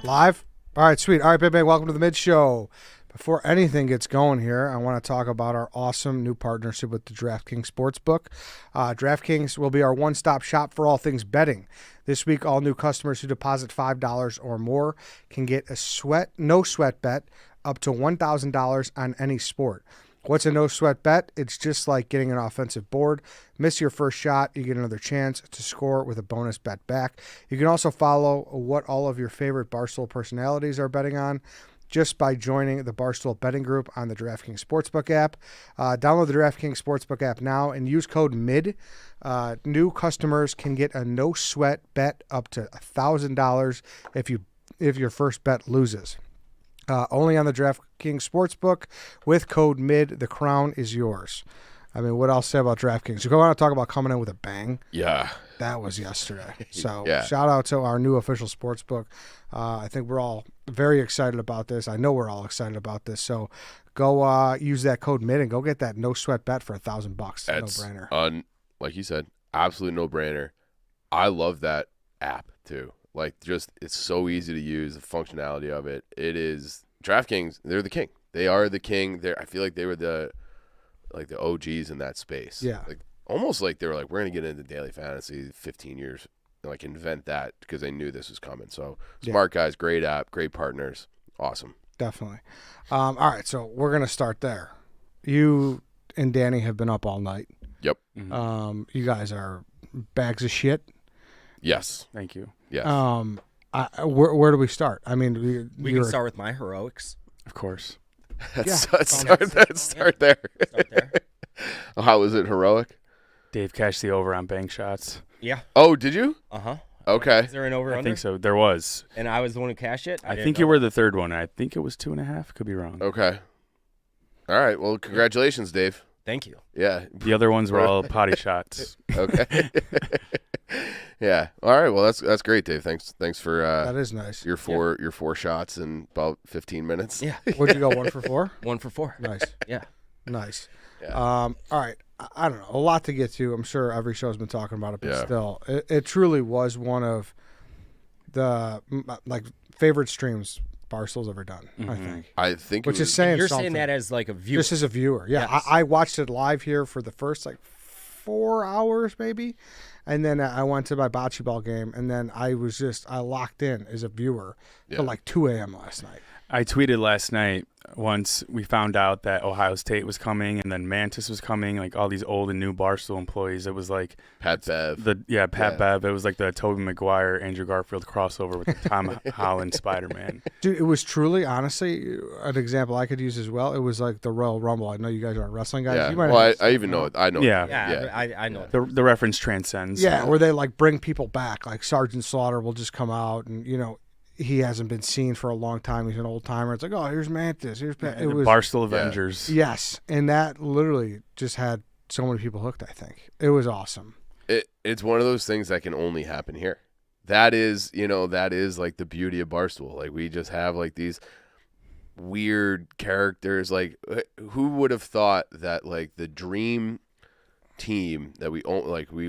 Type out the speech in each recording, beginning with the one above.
Live? All right, sweet. All right, Big Bang, welcome to the Mid Show. Before anything gets going here, I want to talk about our awesome new partnership with the DraftKings Sportsbook. DraftKings will be our one-stop shop for all things betting. This week, all new customers who deposit $5 or more can get a no-sweat bet up to $1,000 on any sport. What's a no-sweat bet? It's just like getting an offensive board. Miss your first shot, you get another chance to score with a bonus bet back. You can also follow what all of your favorite Barstool personalities are betting on just by joining the Barstool betting group on the DraftKings Sportsbook app. Download the DraftKings Sportsbook app now and use code MID. New customers can get a no-sweat bet up to $1,000 if your first bet loses. Only on the DraftKings Sportsbook with code MID. The crown is yours. I mean, what else say about DraftKings? You go on to talk about coming in with a bang. Yeah. That was yesterday. So Yeah. Shout out to our new official sportsbook. I think we're all very excited about this. I know we're all excited about this. So go use that code MID and go get that no sweat bet for $1,000. That's no brainer. Like you said, absolute no brainer. I love that app too. Like, just, it's so easy to use, the functionality of it. It is DraftKings. They're the king. They are the king. I feel like they were the OGs in that space. Yeah. Like, almost like they were like, we're gonna get into daily fantasy 15 years, and like invent that because they knew this was coming. So smart guys, great app, great partners, awesome. Definitely. All right, so we're gonna start there. You and Danny have been up all night. Yep. You guys are bags of shit. Yes. Thank you. Yes. Where do we start? I mean, we can start with my heroics. Of course. Let's start there. Start there. How was it heroic? Dave cashed the over on bank shots. Yeah. Oh, did you? Uh-huh. Okay. Is there an over-under? I think so. There was. And I was the one who cashed it? I think you were the third one. I think it was 2.5. Could be wrong. Okay. All right. Well, congratulations, Dave. Thank you. Yeah. The other ones were all potty shots. Okay. Yeah. All right. Well, that's great, Dave. Thanks for that is nice. your four shots in about 15 minutes. Yeah. What'd you go, 1 for 4? 1 for 4. Nice. Yeah. Nice. Yeah. All right. I don't know. A lot to get to. I'm sure every show's been talking about it, but Yeah. still, it truly was one of the favorite streams Barstool's ever done. I think, Which is saying You're something. saying that as like a viewer. Just as a viewer, yeah. Yes. I watched it live here for the first 4 hours maybe, and then I went to my bocce ball game, and then I locked in as a viewer till 2 a.m. last night. I tweeted last night once we found out that Ohio State was coming and then Mantis was coming, like all these old and new Barstool employees. It was like Pat Bev. Pat Bev. It was like the Tobey Maguire, Andrew Garfield crossover with the Tom Holland Spider-Man. Dude, it was truly, honestly, an example I could use as well. It was like the Royal Rumble. I know you guys aren't wrestling guys. Yeah. You might Well, have I even know it. I know. Yeah. Yeah. I know. The reference transcends. Yeah, where they bring people back. Like Sergeant Slaughter will just come out and, he hasn't been seen for a long time. He's an old timer. It's like, oh, here's Mantis. Here's Pat. The Barstool Avengers. Yes, and that literally just had so many people hooked, I think. It was awesome. It's one of those things that can only happen here. That is like the beauty of Barstool. Like, we just have like these weird characters. Like, who would have thought that like the dream team that we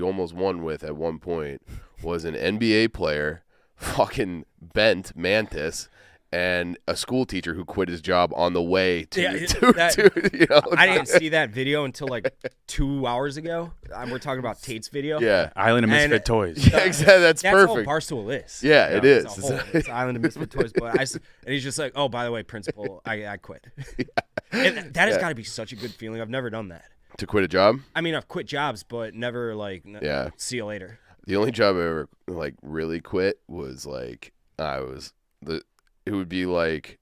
almost won with at one point was an NBA player, fucking bent Mantis, and a school teacher who quit his job on the way to, Yeah, I didn't see that video until like 2 hours ago. We're talking about Tate's video. Yeah. Island of Misfit And- Toys. Yeah, exactly. That's perfect. all Barstool is. Yeah, it is. It's a whole, it's Island of Misfit Toys. But and he's just like, oh, by the way, principal, I quit. And that has got to be such a good feeling. I've never done that. To quit a job? I mean, I've quit jobs, but never like, Yeah. see you later. The only job I ever like really quit was like it would be like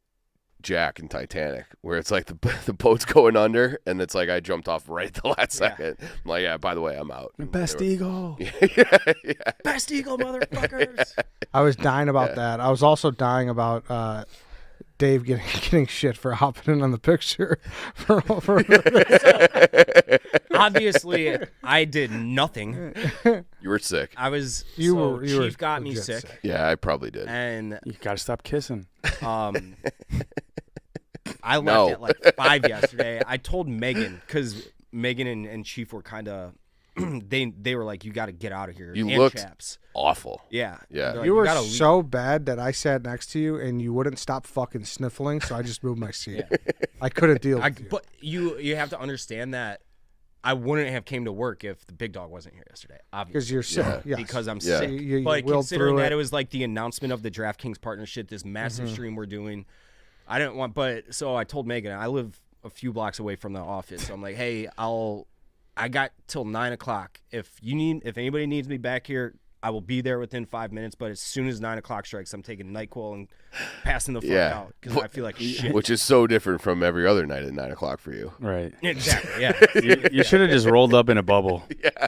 Jack in Titanic, where it's like the boat's going under, and it's like I jumped off right at the last second. I'm like, yeah, by the way, I'm out. Best eagle. yeah. Best eagle, motherfuckers. I was dying about that. I was also dying about Dave getting shit for hopping in on the picture. Obviously, I did nothing. You were sick. I was. You Chief were got me legit sick, Yeah, I probably did. and You gotta stop kissing. I left No. at like 5 yesterday. I told Megan because Megan and Chief were kind of. They were like, you got to get out of here. You and looked Chaps. awful. Yeah. Yeah. They're like, You were gotta leave." so bad that I sat next to you and you wouldn't stop fucking sniffling, so I just moved my seat. I couldn't deal with you. But you have to understand that I wouldn't have came to work if the big dog wasn't here yesterday. Obviously. Because you're sick. Yeah. Yes. Because I'm Yeah. sick. You But willed considering through that it. it was like the announcement of the DraftKings partnership, this massive stream we're doing, I didn't want. But so I told Megan, I live a few blocks away from the office, so I'm like, hey, I got till 9 o'clock. If anybody needs me back here, I will be there within 5 minutes. But as soon as 9 o'clock strikes, I'm taking NyQuil and passing the fuck out because I feel like shit. Which is so different from every other night at 9 o'clock for you. Right. Exactly. Yeah. You should have just rolled up in a bubble.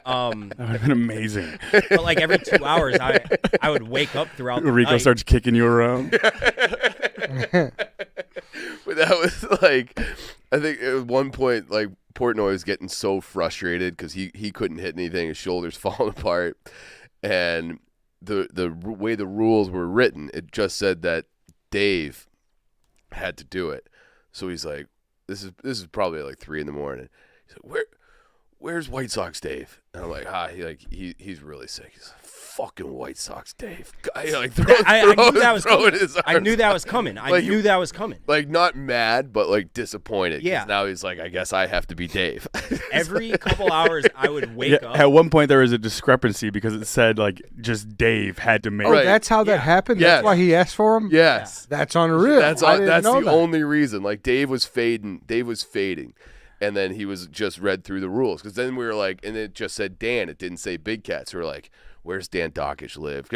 Um, That would have been amazing. but like every 2 hours, I would wake up throughout the Rico night. starts kicking you around. But that was like, I think at one point, like Portnoy was getting so frustrated because he couldn't hit anything. His shoulders falling apart. And the way the rules were written, it just said that Dave had to do it. So he's like, this is probably like 3 a.m. He's like, where's White Sox Dave? And I'm like, he's really sick. He's like, fucking White Sox Dave. I knew that was coming. I Like, knew that was coming. Like, not mad, but like disappointed. 'Cause Yeah. now he's like, I guess I have to be Dave. Every couple hours, I would wake up. At one point, there was a discrepancy because it said like just Dave had to make. Oh, Right. that's how that Yeah. happened? Yes. That's why he asked for him? Yes. That's unreal. That's I didn't know the that. only reason. Like Dave was fading, and then he was just read through the rules because then we were like, and it just said Dan. It didn't say Big Cat. So we're like, where's Dan Dockage live?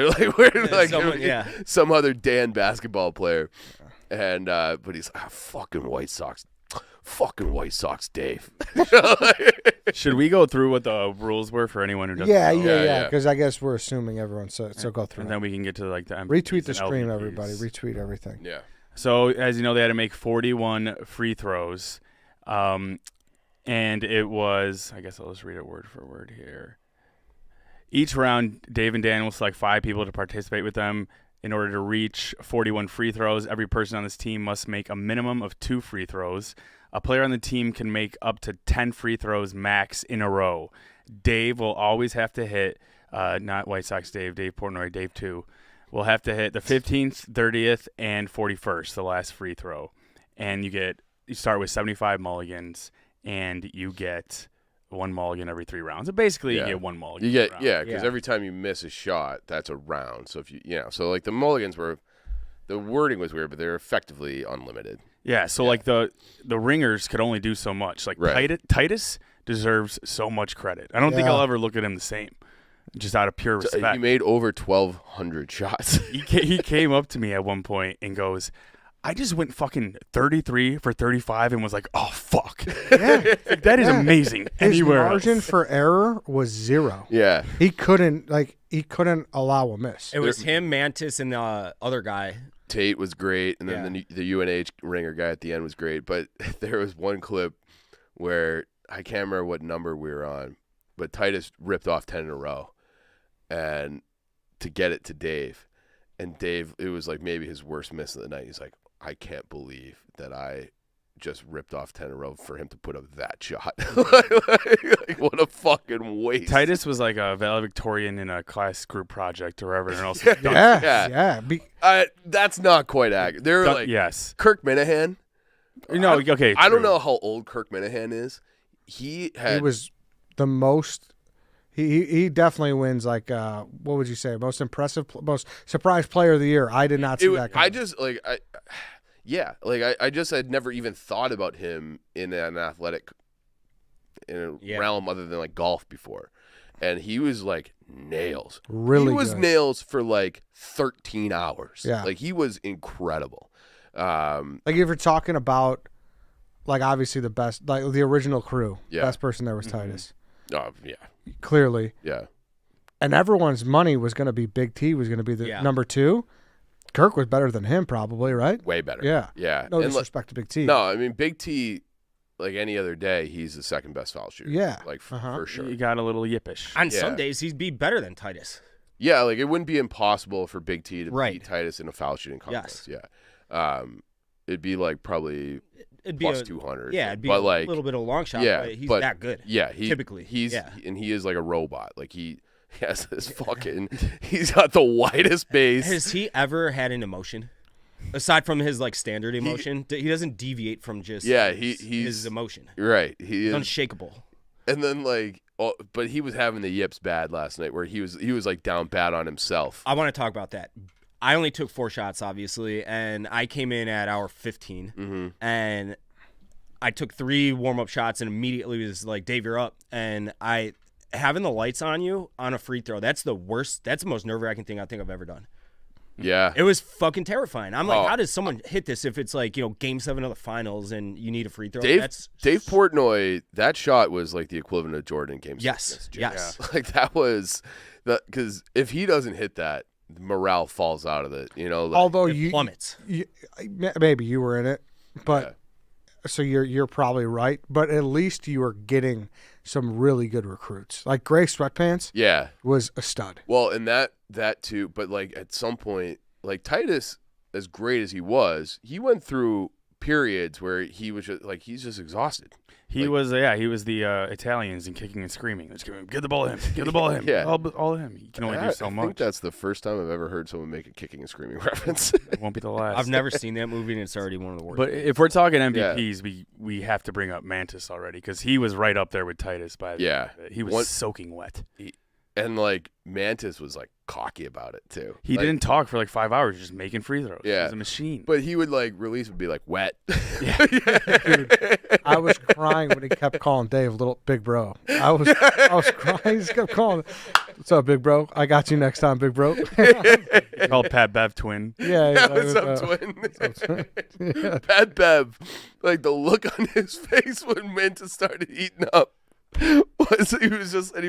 Like, some other Dan basketball player, and but he's like, fucking White Sox Dave. Should we go through what the rules were for anyone who doesn't? Yeah, know? yeah. Because I guess we're assuming everyone. So go through And it. then we can get to like the Retweet the MVPs and stream, LVPs. everybody. Retweet everything. Yeah. So as you know, they had to make 41 free throws, and it was. I guess I'll just read it word for word here. Each round, Dave and Dan will select 5 people to participate with them. In order to reach 41 free throws, every person on this team must make a minimum of 2 free throws. A player on the team can make up to 10 free throws max in a row. Dave will always have to hit, not White Sox Dave Portnoy, Dave 2, will have to hit the 15th, 30th, and 41st, the last free throw. And you start with 75 mulligans, and you get 1 mulligan every 3 rounds. So basically, you get 1 mulligan. You get every round. yeah, because Yeah. every time you miss a shot, that's a round. So if so like the mulligans were, the wording was weird, but they're effectively unlimited. Yeah, so like the ringers could only do so much. Like Right. Titus deserves so much credit. I don't think Yeah. I'll ever look at him the same, just out of pure respect. He made over 1,200 shots. He came up to me at one point and goes, I just went fucking 33 for 35 and was like, oh, fuck. Yeah. Like, that is amazing. His Anywhere margin else. for error was 0. Yeah. He couldn't allow a miss. It was him, Mantis, and the other guy. Tate was great, and then the UNH ringer guy at the end was great. But there was one clip where I can't remember what number we were on, but Titus ripped off 10 in a row, and to get it to Dave, and Dave, it was like maybe his worst miss of the night. He's like, I can't believe that I just ripped off 10 in a row for him to put up that shot. Like, what a fucking waste. Titus was like a valedictorian in a class group project or everyone else. was done. Yeah. That's not quite accurate. They're like yes. Kirk Minahan. No, okay. I don't true. know how old Kirk Minahan is. He was the most. He definitely wins. Like, what would you say? Most impressive, most surprise player of the year. I did not see that. I just like I just had never even thought about him in an athletic realm other than like golf before, and he was like nails. Really, he was good. nails for like 13 hours. Yeah, like he was incredible. Like if you're talking about, like obviously the best, like the original crew, best person there was Titus. Oh yeah, clearly. Yeah, and everyone's money was going to be Big T was going to be the number 2. Kirk was better than him, probably, right? way better. Yeah. No disrespect to Big T. No, I mean Big T. Like any other day, he's the second best foul shooter. Yeah, like for sure. He got a little yippish. On some days, he'd be better than Titus. Yeah, like it wouldn't be impossible for Big T to beat Titus in a foul shooting contest. Yes. Yeah, it'd be like probably plus 200. Yeah, it'd be but a like, little bit of a long shot. Yeah, but he's but that good. Yeah, typically and he is like a robot. Like he has this fucking. He's got the widest base. Has he ever had an emotion? Aside from his like standard emotion, he doesn't deviate from just he's his emotion. Right, he is unshakable. And then like, but he was having the yips bad last night, where he was like down bad on himself. I want to talk about that. I only took 4 shots, obviously, and I came in at hour 15, and I took 3 warm-up shots, and immediately was like, "Dave, you're up." And having the lights on you on a free throw, that's the worst. That's the most nerve-wracking thing I think I've ever done. Yeah. It was fucking terrifying. I'm like, how does someone hit this if it's like, game 7 of the finals and you need a free throw? Dave Portnoy, that shot was like the equivalent of Jordan game 6. Yes. Yes. Yeah. Like that was because if he doesn't hit that, morale falls out of it, like, although it plummets. Maybe you were in it, but so you're probably right, but at least you were getting some really good recruits. Like Gray Sweatpants was a stud. Well, and that too, but like at some point, like Titus, as great as he went through periods where he was just like, he's just exhausted. He was the Italians and kicking and screaming. Let's get the ball to him. Get the ball to him. Yeah. All of him. You can only do so much. I think that's the first time I've ever heard someone make a kicking and screaming reference. It won't be the last. I've never seen that movie, and it's already one of the worst. But if we're talking MVPs, we have to bring up Mantis already because he was right up there with Titus. He was soaking wet. And like Mantis was like cocky about it too. He didn't talk for like 5 hours, just making free throws. Yeah, he was a machine. But he would like release would be like wet. Yeah. Dude, I was crying when he kept calling Dave little big bro. I was crying. He just kept calling. What's up, big bro? I got you next time, big bro. Called Pat Bev twin. Yeah. What's up, twin? Yeah. Pat Bev, like the look on his face when Mantis started eating up. He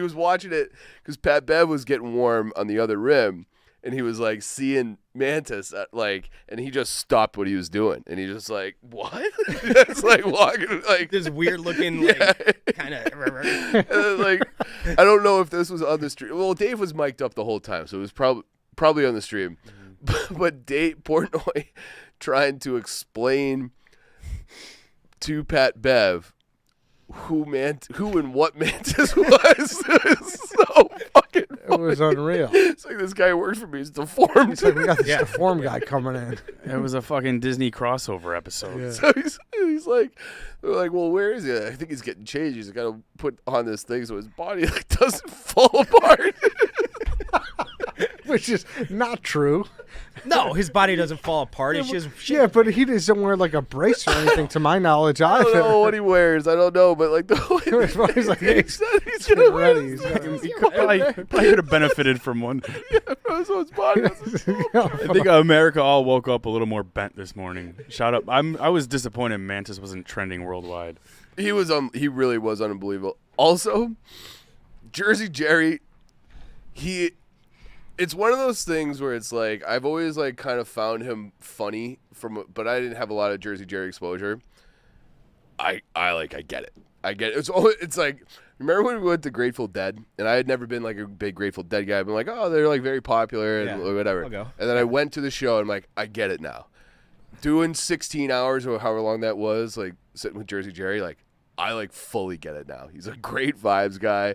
was watching it because Pat Bev was getting warm on the other rim, and he was like seeing Mantis and he just stopped what he was doing, and he just like what? It's like walking like this weird looking like kind of like I don't know if this was on the stream. Well, Dave was mic'd up the whole time, so it was probably on the stream. But Dave Portnoy trying to explain to Pat Bev who and what Mantis was. It was so fucking funny. It was unreal. It's like this guy works for me. He's deformed. He's like, we got this deformed guy coming in. It was a fucking Disney crossover episode. Yeah. So he's like, they're like, well, where is he? I think he's getting changed. He's got to put on this thing so his body like doesn't fall apart. Which is not true. No, his body doesn't fall apart. It's just but he doesn't wear like a brace or anything, to my knowledge either. I don't know what he wears. I don't know, but like the way he's like, he said he's gonna wear ready. this. He probably could have benefited from one. Yeah, so his body doesn't I think America all woke up a little more bent this morning. Shout out! I was disappointed Mantis wasn't trending worldwide. He really was unbelievable. Also, Jersey Jerry, it's one of those things where it's like I've always like kind of found him funny but I didn't have a lot of Jersey Jerry exposure. I get it. It's like, remember when we went to Grateful Dead, and I had never been like a big Grateful Dead guy. I've been like, oh, they're like very popular and whatever. I'll go. And then I went to the show and I'm like, I get it now. Doing 16 hours or however long that was, like sitting with Jersey Jerry, like I like fully get it now. He's a great vibes guy.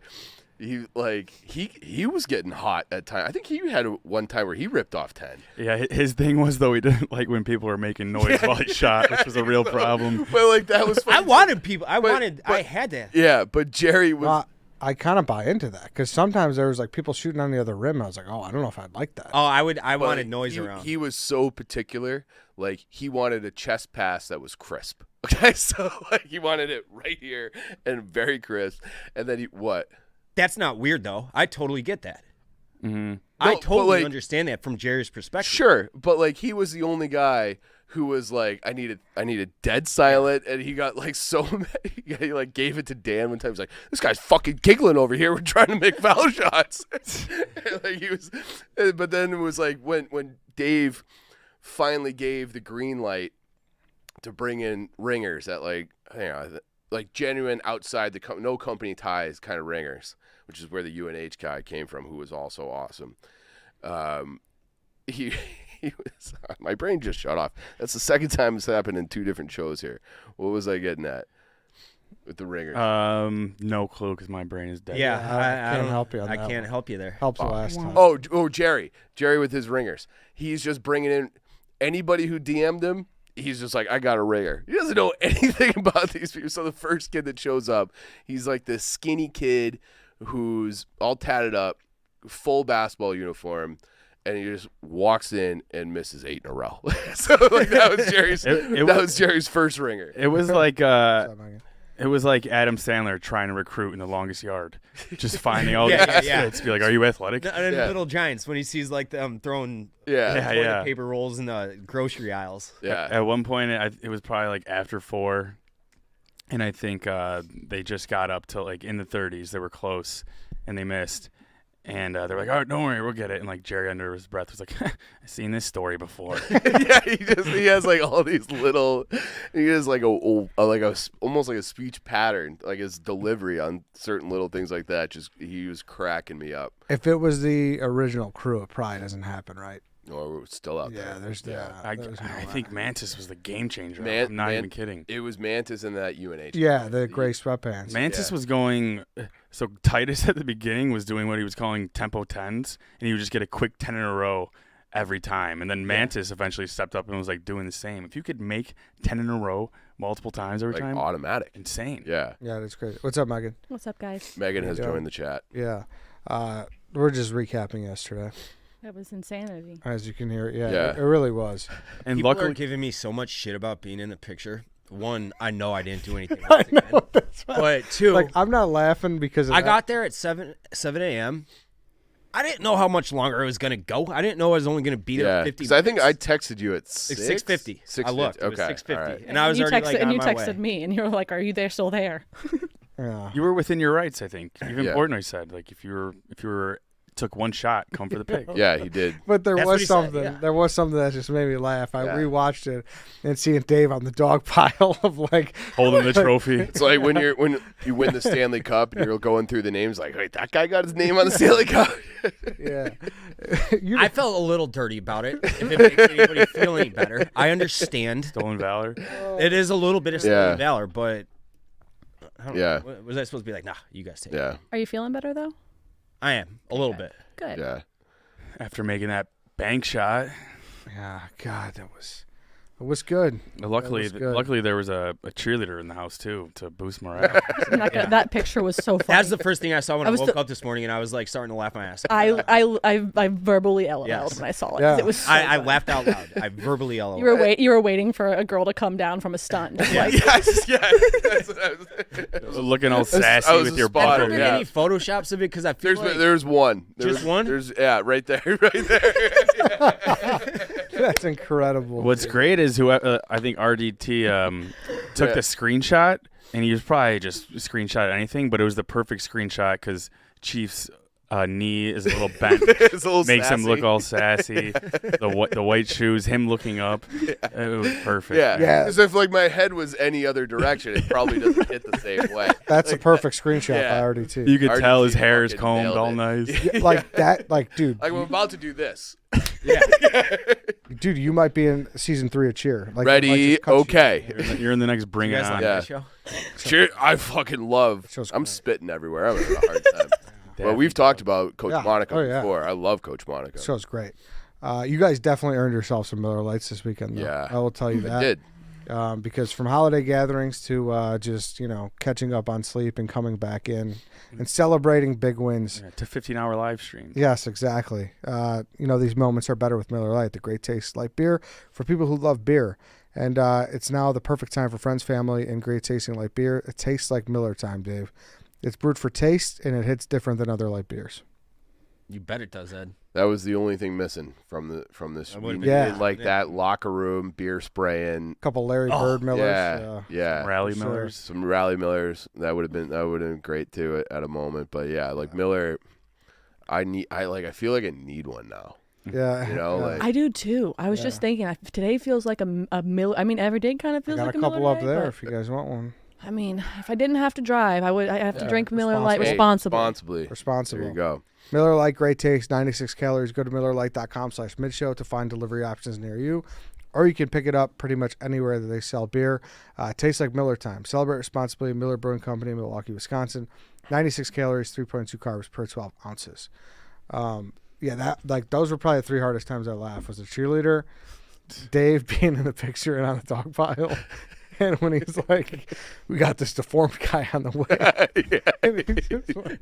He was getting hot at times. I think he had one time where he ripped off 10. Yeah, his thing was though he didn't like when people were making noise while he shot, which was a real problem. But like that was funny. I wanted people. I had to. Yeah, but Jerry was. Well, I kind of buy into that because sometimes there was like people shooting on the other rim. I was like, oh, I don't know if I'd like that. Oh, I wanted noise around. He was so particular. Like he wanted a chest pass that was crisp. Okay, so like he wanted it right here and very crisp. And then what? That's not weird though. I totally get that. Mm-hmm. I totally understand that from Jerry's perspective. Sure, but like he was the only guy who was like, I needed dead silent, and he got like so mad. He like gave it to Dan one time. He's like, this guy's fucking giggling over here. We're trying to make foul shots. Like he was, but then it was like when Dave finally gave the green light to bring in ringers at like genuine outside the no company ties kind of ringers, which is where the UNH guy came from, who was also awesome. He was, my brain just shut off. That's the second time it's happened in 2 different shows here. What was I getting at with the ringers? No clue because my brain is dead. Yeah, I can't help you on I that can't one. help you there. Helps the last time. Oh, Jerry with his ringers. He's just bringing in anybody who DM'd him. He's just like, I got a ringer. He doesn't know anything about these people. So the first kid that shows up, he's like this skinny kid who's all tatted up, full basketball uniform, and he just walks in and misses 8 in a row. So like that was Jerry's. That was Jerry's first ringer. It was like Adam Sandler trying to recruit in The Longest Yard, just finding all these kids. Be like, "Are you athletic?" And Little Giants when he sees like them throwing toilet paper rolls in the grocery aisles. Yeah. At one point, it was probably like after 4, and I think they just got up to like in the 30s. They were close, and they missed. And they're like, "Oh, don't worry, we'll get it." And like Jerry, under his breath, was like, "I've seen this story before." Yeah, he has like all these little. He has like almost like a speech pattern, like his delivery on certain little things like that. Just he was cracking me up. If it was the original crew, it probably doesn't happen, right? Or we're still out there. Yeah, there's I think Mantis was the game changer. Man, I'm not even kidding. It was Mantis and that UNH. Yeah, the gray sweatpants. Mantis was going. So Titus at the beginning was doing what he was calling tempo 10s, and he would just get a quick 10 in a row every time. And then Mantis eventually stepped up and was like doing the same. If you could make 10 in a row multiple times every time, automatic. Insane. Yeah. Yeah, that's crazy. What's up, Megan? What's up, guys? Megan has joined the chat. Yeah. We're just recapping yesterday. That was insanity. As you can hear, yeah. Yeah. It really was. And People luckily, are giving me so much shit about being in the picture. One, I know I didn't do anything. I know, that's why. But 2, Like, I'm not laughing because of I that. got there at 7 a.m. I didn't know how much longer it was going to go. I didn't know I was only going to be there 50 because I think I texted you at 6? 6:50. I looked. It was Okay. 6:50. All right. And I was you already texted, like and on you my texted way. me, and you were like, "Are you there? Still there?" Yeah. you were within your rights. I think even Yeah. Portnoy said, like, if you were took one shot, come for the pick. Yeah, he did. But there That's what was he said, something. yeah. There was something that just made me laugh. I Yeah. rewatched it and seeing Dave on the dog pile of like Holding the trophy. It's like when you win the Stanley Cup and you're going through the names, like, wait, that guy got his name on the Stanley Cup. yeah. You, I felt a little dirty about it. If it makes anybody feel any better, I understand. Stolen valor. It is a little bit of stolen Yeah. valor, but I don't Yeah. know. Was I supposed to be like, nah, you guys take it? Yeah, Are you feeling better though? I am a little bit. Good. yeah. After making that bank shot. yeah, God, it was good. Luckily, That was good. there was a cheerleader in the house too to boost morale. I'm not gonna, that picture was so funny. That's the first thing I saw when I I was woke the- up this morning, and I was like starting to laugh my ass off. I verbally LOL'd Yes. when I saw it. Yeah. It was. So I funny. laughed out loud. I verbally LOL'd. You were waiting for a girl to come down from a stunt. Just like, Yes. That's what I was. Looking all sassy I was with a your spotter, Have bumper. there been yeah. any photoshops of it? Because I feel There's one. Just one? There's right there, right there. That's incredible. What's great is I think RDT took the screenshot, and he was probably just screenshot anything, but it was the perfect screenshot because Chief's knee is a little bent, It's a little makes him sassy. look all sassy. The white shoes, him looking up, it was perfect. Yeah. Yeah. Because if like my head was any other direction, it probably doesn't hit the same way. That's a perfect screenshot Yeah. by RDT. You could tell his RDT hair is fucking combed nailed all it. nice. like that, like dude. Like I'm about to do this. Yeah. Dude, you might be in season 3 of Cheer. Like, it might Ready? just cut you- Okay. You're in the next Bring You It guys On. like Yeah. that show? Cheer. I fucking love. Show's I'm great. spitting everywhere. I'm having a hard time. Well, we've talked about Coach Yeah. Monaco Oh, yeah. before. I love Coach Monaco. Show's great. You guys definitely earned yourself some Miller Lights this weekend, though. Yeah. I will tell you that. I did. Because from holiday gatherings to just, catching up on sleep and coming back in and celebrating big wins. Yeah, to 15-hour live stream. Yes, exactly. These moments are better with Miller Lite, the great taste light beer for people who love beer. And it's now the perfect time for friends, family, and great tasting light beer. It tastes like Miller time, Dave. It's brewed for taste, and it hits different than other light beers. You bet it does, Ed. That was the only thing missing from this. That We would've needed, been- like that locker room beer spraying. A couple Larry Bird Millers. Yeah. Rally for sure. Millers. Some Rally Millers. That would have been great too at a moment. But yeah, like Miller, I feel like I need one now. Yeah. You know, yeah. like I do too. I was just thinking, today feels like a Miller. I mean, every day kind of I feels got like a a couple Miller up Lite, there but, if you guys want one. I mean, if I didn't have to drive, I have to Yeah, drink Miller Lite responsible. responsibly. Responsible. There you go. Miller Lite, great taste, 96 calories. Go to MillerLite.com/midshow to find delivery options near you. Or you can pick it up pretty much anywhere that they sell beer. Tastes like Miller time. Celebrate responsibly. Miller Brewing Company, Milwaukee, Wisconsin. 96 calories, 3.2 carbs per 12 ounces. Those were probably the 3 hardest times I laughed. Was the cheerleader, Dave being in the picture and on the dog pile. And when he's like, we got this deformed guy on the way. And he's just like,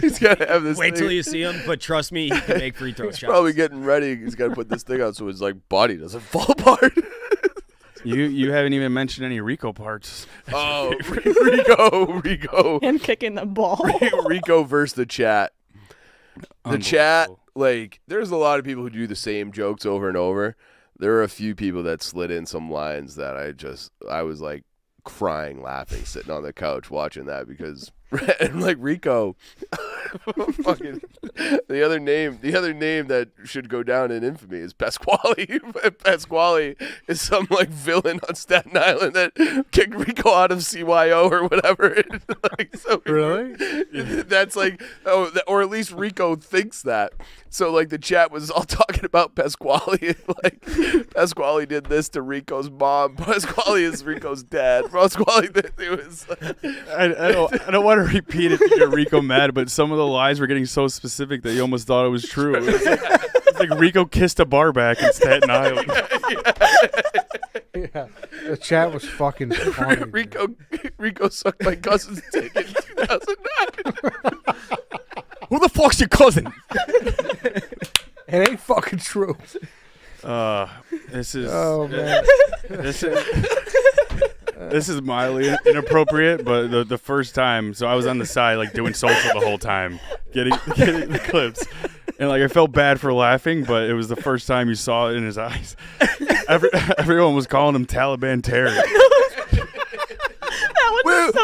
He's got to have this. Wait thing. till you see him, but trust me, he can make free throw He's shots. probably getting ready. He's got to put this thing out so his body doesn't fall apart. You haven't even mentioned any Rico parts. Oh, Rico. Him kicking the ball. Rico versus the chat. The chat, Unbelievable. there's a lot of people who do the same jokes over and over. There are a few people that slid in some lines that I was like crying, laughing, sitting on the couch watching that because, and like Rico, fucking the other name that should go down in infamy is Pasquale. Pasquale is some like villain on Staten Island that kicked Rico out of CYO or whatever. Really? That's like, or at least Rico thinks that. So like the chat was all talking about Pasquale. Like Pasquale did this to Rico's mom. Pasquale is Rico's dad. Pasquale, it was. I don't want to repeat it to get Rico mad, but some of the lies were getting so specific that you almost thought it was true. It's like Rico kissed a bar back in Staten Island. Yeah. The chat was fucking funny. Rico sucked my cousin's dick in 2009. Who the fuck's your cousin? It ain't fucking true. This is Oh, man. this is mildly inappropriate, but the first time, so I was on the side like doing social the whole time, getting the clips, and like I felt bad for laughing, but it was the first time you saw it in his eyes. Everyone was calling him Taliban Terry.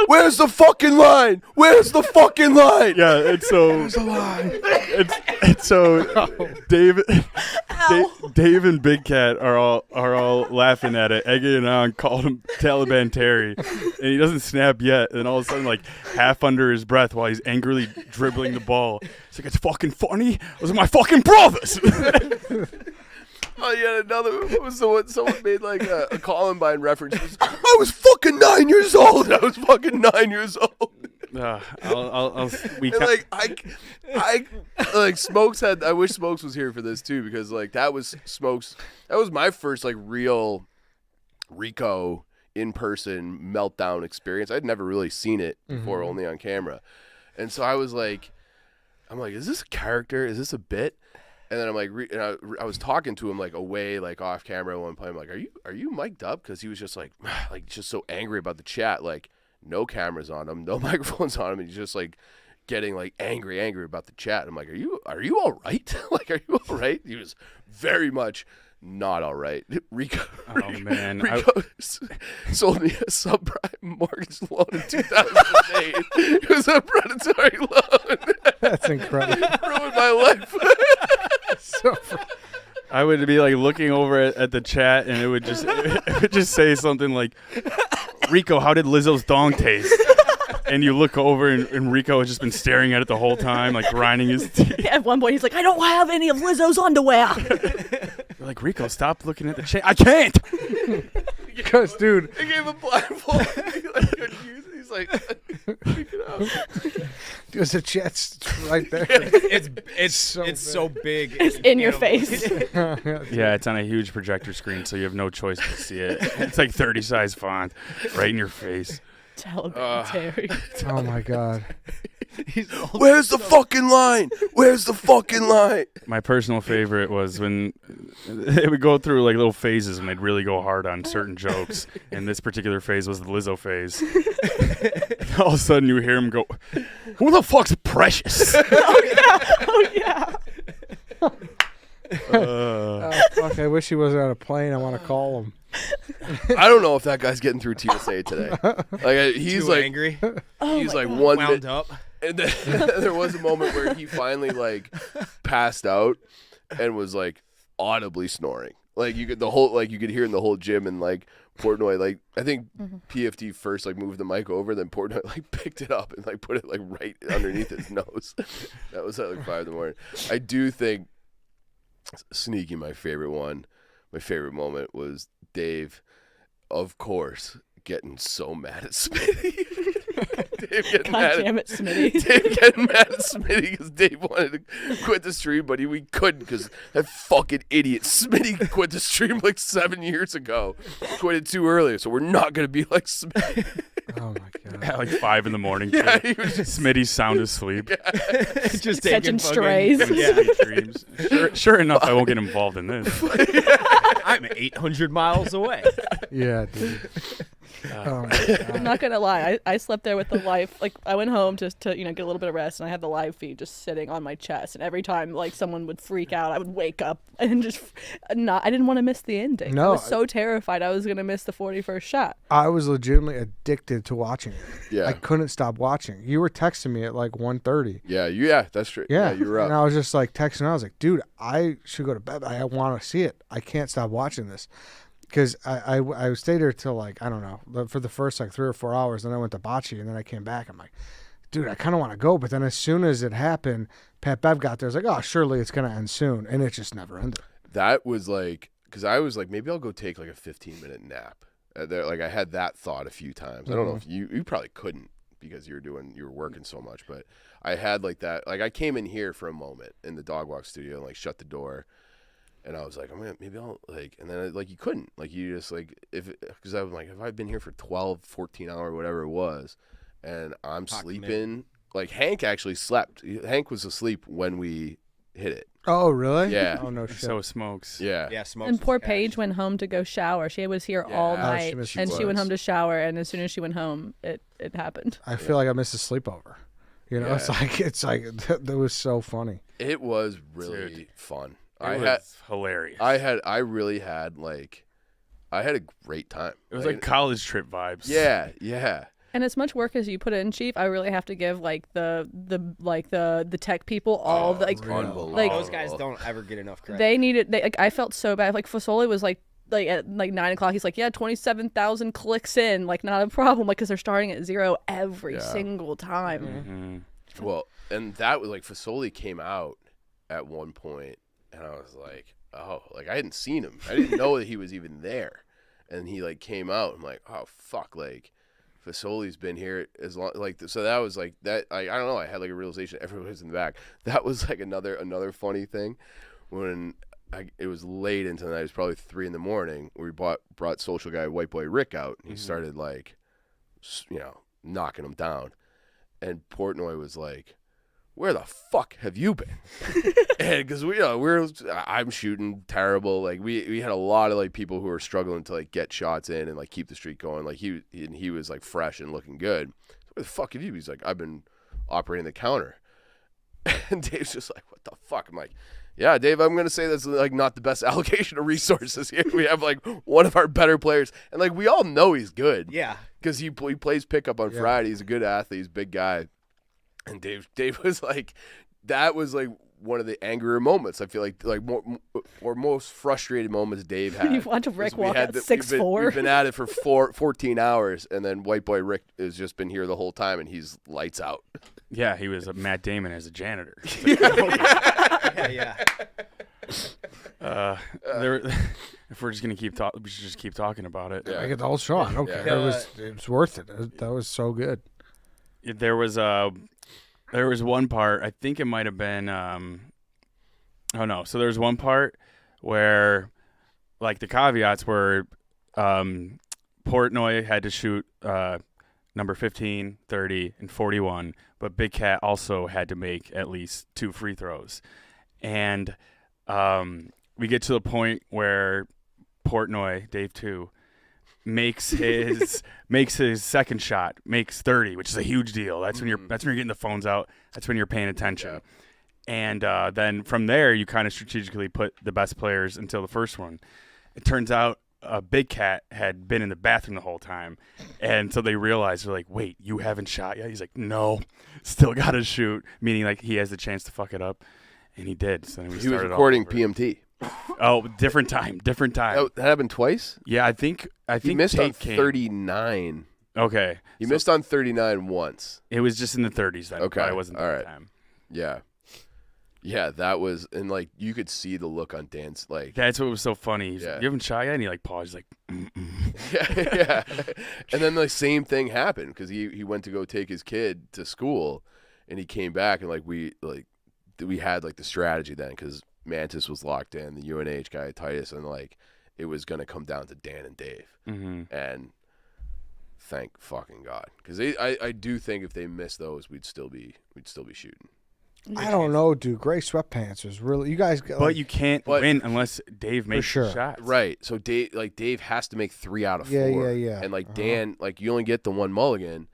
Where's the fucking line? Where's the fucking line? Yeah, and so Dave and Big Cat are all laughing at it, egging it on, called him Taliban Terry, and he doesn't snap yet. And all of a sudden, like half under his breath, while he's angrily dribbling the ball, he's like, "It's fucking funny. Those are my fucking brothers." Oh yeah, another what was the one? Someone made like a Columbine reference. I was fucking 9 years old. I was fucking 9 years old. We And like I like Smokes had. I wish Smokes was here for this too because like that was Smokes. That was my first like real Rico in person meltdown experience. I'd never really seen it before, only on camera, and so I was like, is this a character? Is this a bit? And then I'm like, I was talking to him like away, like off camera at one point. I'm like, are you mic'd up? Because he was just like just so angry about the chat. Like no cameras on him, no microphones on him, and he's just like getting like angry about the chat. I'm like, are you all right? Like, are you all right? He was very much not all right. Rico sold me a subprime mortgage loan in 2008. It was a predatory loan. That's incredible. Ruined my life. I would be like looking over at the chat, and it would just say something like, "Rico, how did Lizzo's thong taste?" And you look over, and Rico has just been staring at it the whole time, like grinding his teeth. At one point, he's like, I don't have any of Lizzo's underwear. You're like, Rico, stop looking at the chain. I can't. Because, dude, I gave him blindfold. He's like, freak it out. there's a chest right there. It's so big. It's in your face. Yeah, it's on a huge projector screen, so you have no choice but to see it. It's like 30 size font right in your face. Telegram, Terry. Oh my God. Where's the fucking line? Where's the fucking line? My personal favorite was when they would go through like little phases and they'd really go hard on certain jokes. And this particular phase was the Lizzo phase. And all of a sudden you hear him go, "Who the fuck's Precious?" Oh yeah. Oh, fuck, I wish he wasn't on a plane. I want to call him. I don't know if that guy's getting through TSA today. Like he's Too like angry, he's like one wound bit, up. and then there was a moment where he finally like passed out and was like audibly snoring. Like you could you could hear in the whole gym, and like Portnoy, like I think PFT first like moved the mic over, then Portnoy like picked it up and like put it like right underneath his nose. That was at like 5 a.m. I do think sneaky my favorite moment was Dave, of course, getting so mad at Smitty. Dave getting God damn it, Smitty. Dave getting mad at Smitty because Dave wanted to quit the stream, but we couldn't because that fucking idiot Smitty quit the stream like 7 years ago. Quit it too early, so we're not going to be like Smitty. Oh my God. At like 5 in the morning. Yeah, too. he was just Smitty's sound asleep. Just Catching taking strays. Sweet dreams. Sure enough, I won't get involved in this. I'm 800 miles away. Yeah, dude. Oh my God. I'm not gonna lie. I slept there with the live. Like I went home just to get a little bit of rest, and I had the live feed just sitting on my chest. And every time like someone would freak out, I would wake up and just not. I didn't want to miss the ending. No, I was so terrified I was gonna miss the 41st shot. I was legitimately addicted to watching it. Yeah. I couldn't stop watching. You were texting me at like 1:30. Yeah, that's true. Yeah, you were up. and I was just like texting. I was like, dude, I should go to bed. I want to see it. I can't stop watching this. Because I stayed there till like, I don't know, for the first like 3 or 4 hours. Then I went to bocce, and then I came back. I'm like, dude, I kind of want to go. But then as soon as it happened, Pat Bev got there. I was like, oh, surely it's going to end soon. And it just never ended. That was like, because I was like, maybe I'll go take like a 15-minute nap. Like I had that thought a few times. I don't know if you probably couldn't because you were working so much. But I had like that. Like I came in here for a moment in the dog walk studio and like shut the door. And I was like, maybe I'll like, and then like you couldn't, like you just like, because I was like, if I've been here for 12, 14 hour, whatever it was, and I'm sleeping, like Hank actually slept. Hank was asleep when we hit it. Oh, really? Yeah. Oh, no shit. So Smokes. Yeah. Yeah, Smokes. And poor was Paige cash. went home to go shower. She was here all Yeah. night, she and she went was. home to shower. And as soon as she went home, it happened. I feel like I missed a sleepover. You know, Yeah. it's like that was so funny. It was really Dude. fun. It was hilarious. I had a great time. It was like college trip vibes. Yeah. And as much work as you put in, Chief, I really have to give like the tech people all the like Unbelievable. like- Those guys don't ever get enough credit. they needed. Like I felt so bad. Like Fasoli was like at like 9 o'clock. He's like, yeah, 27,000 clicks in, like not a problem. Like because they're starting at 0 every single time. Mhm. Well, and that was like Fasoli came out at one point, and I was like, oh, like I hadn't seen him. I didn't know that he was even there, and he like came out. I'm like, oh fuck, like Fasoli's been here as long, like so that was like that. I don't know. I had like a realization. Everyone was in the back. That was like another funny thing when. It was late into the night. It was probably 3 a.m. We brought social guy White Boy Rick out. And he started like, knocking him down. And Portnoy was like, "Where the fuck have you been?" And because I'm shooting terrible. Like we had a lot of like people who were struggling to like get shots in and like keep the streak going. Like he was like fresh and looking good. "Where the fuck have you?" He's like, "I've been operating the counter." And Dave's just like, "What the fuck?" I'm like, "Yeah, Dave, I'm going to say that's like not the best allocation of resources here. We have like one of our better players. And like we all know he's good. Yeah. Because he plays pickup on Friday. He's a good athlete. He's a big guy." And Dave was like, that was like one of the angrier moments. I feel like more most frustrated moments Dave had. You watch Rick was we walk had out the- 6'4". We've been at it for 14 hours, and then White Boy Rick has just been here the whole time, and he's lights out. Yeah, he was Matt Damon as a janitor. Yeah. If we're just gonna keep talking, we should just keep talking about it. I get the whole show. I don't care. It was worth it. That was so good. There was one part. I think it might have been. Oh no! So there was one part where, like, the caveats were, Portnoy had to shoot number 15, 30, and 41, but Big Cat also had to make at least 2 free throws, and we get to the point where Portnoy, Dave 2, makes his second shot, makes 30, which is a huge deal. That's when you're getting the phones out. That's when you're paying attention. And then from there, you kind of strategically put the best players until the first one. It turns out Big Cat had been in the bathroom the whole time, and so they realized, they're like, "Wait, you haven't shot yet?" He's like, "No, still got to shoot," meaning like he has the chance to fuck it up, and he did. So then he was recording PMT. Oh, different time. That happened twice? Yeah, I think he missed on 39. Okay. He missed on 39 once. It was just in the 30s then. Okay. It wasn't that time. Yeah. Yeah, that was, and like you could see the look on Dan's, like. That's what was so funny. He's like, "You haven't shot yet?" And he like paused, like, yeah. And then the same thing happened because he went to go take his kid to school, and he came back, and like we had like the strategy then because Mantis was locked in, the UNH guy Titus, and like it was gonna come down to Dan and Dave, and thank fucking God because I do think if they missed those, we'd still be shooting. I don't know, dude. Gray sweatpants was really you guys. But you can't win unless Dave makes the shots. Right. So Dave has to make 3 out of 4. Yeah. And like Dan, like you only get the one mulligan,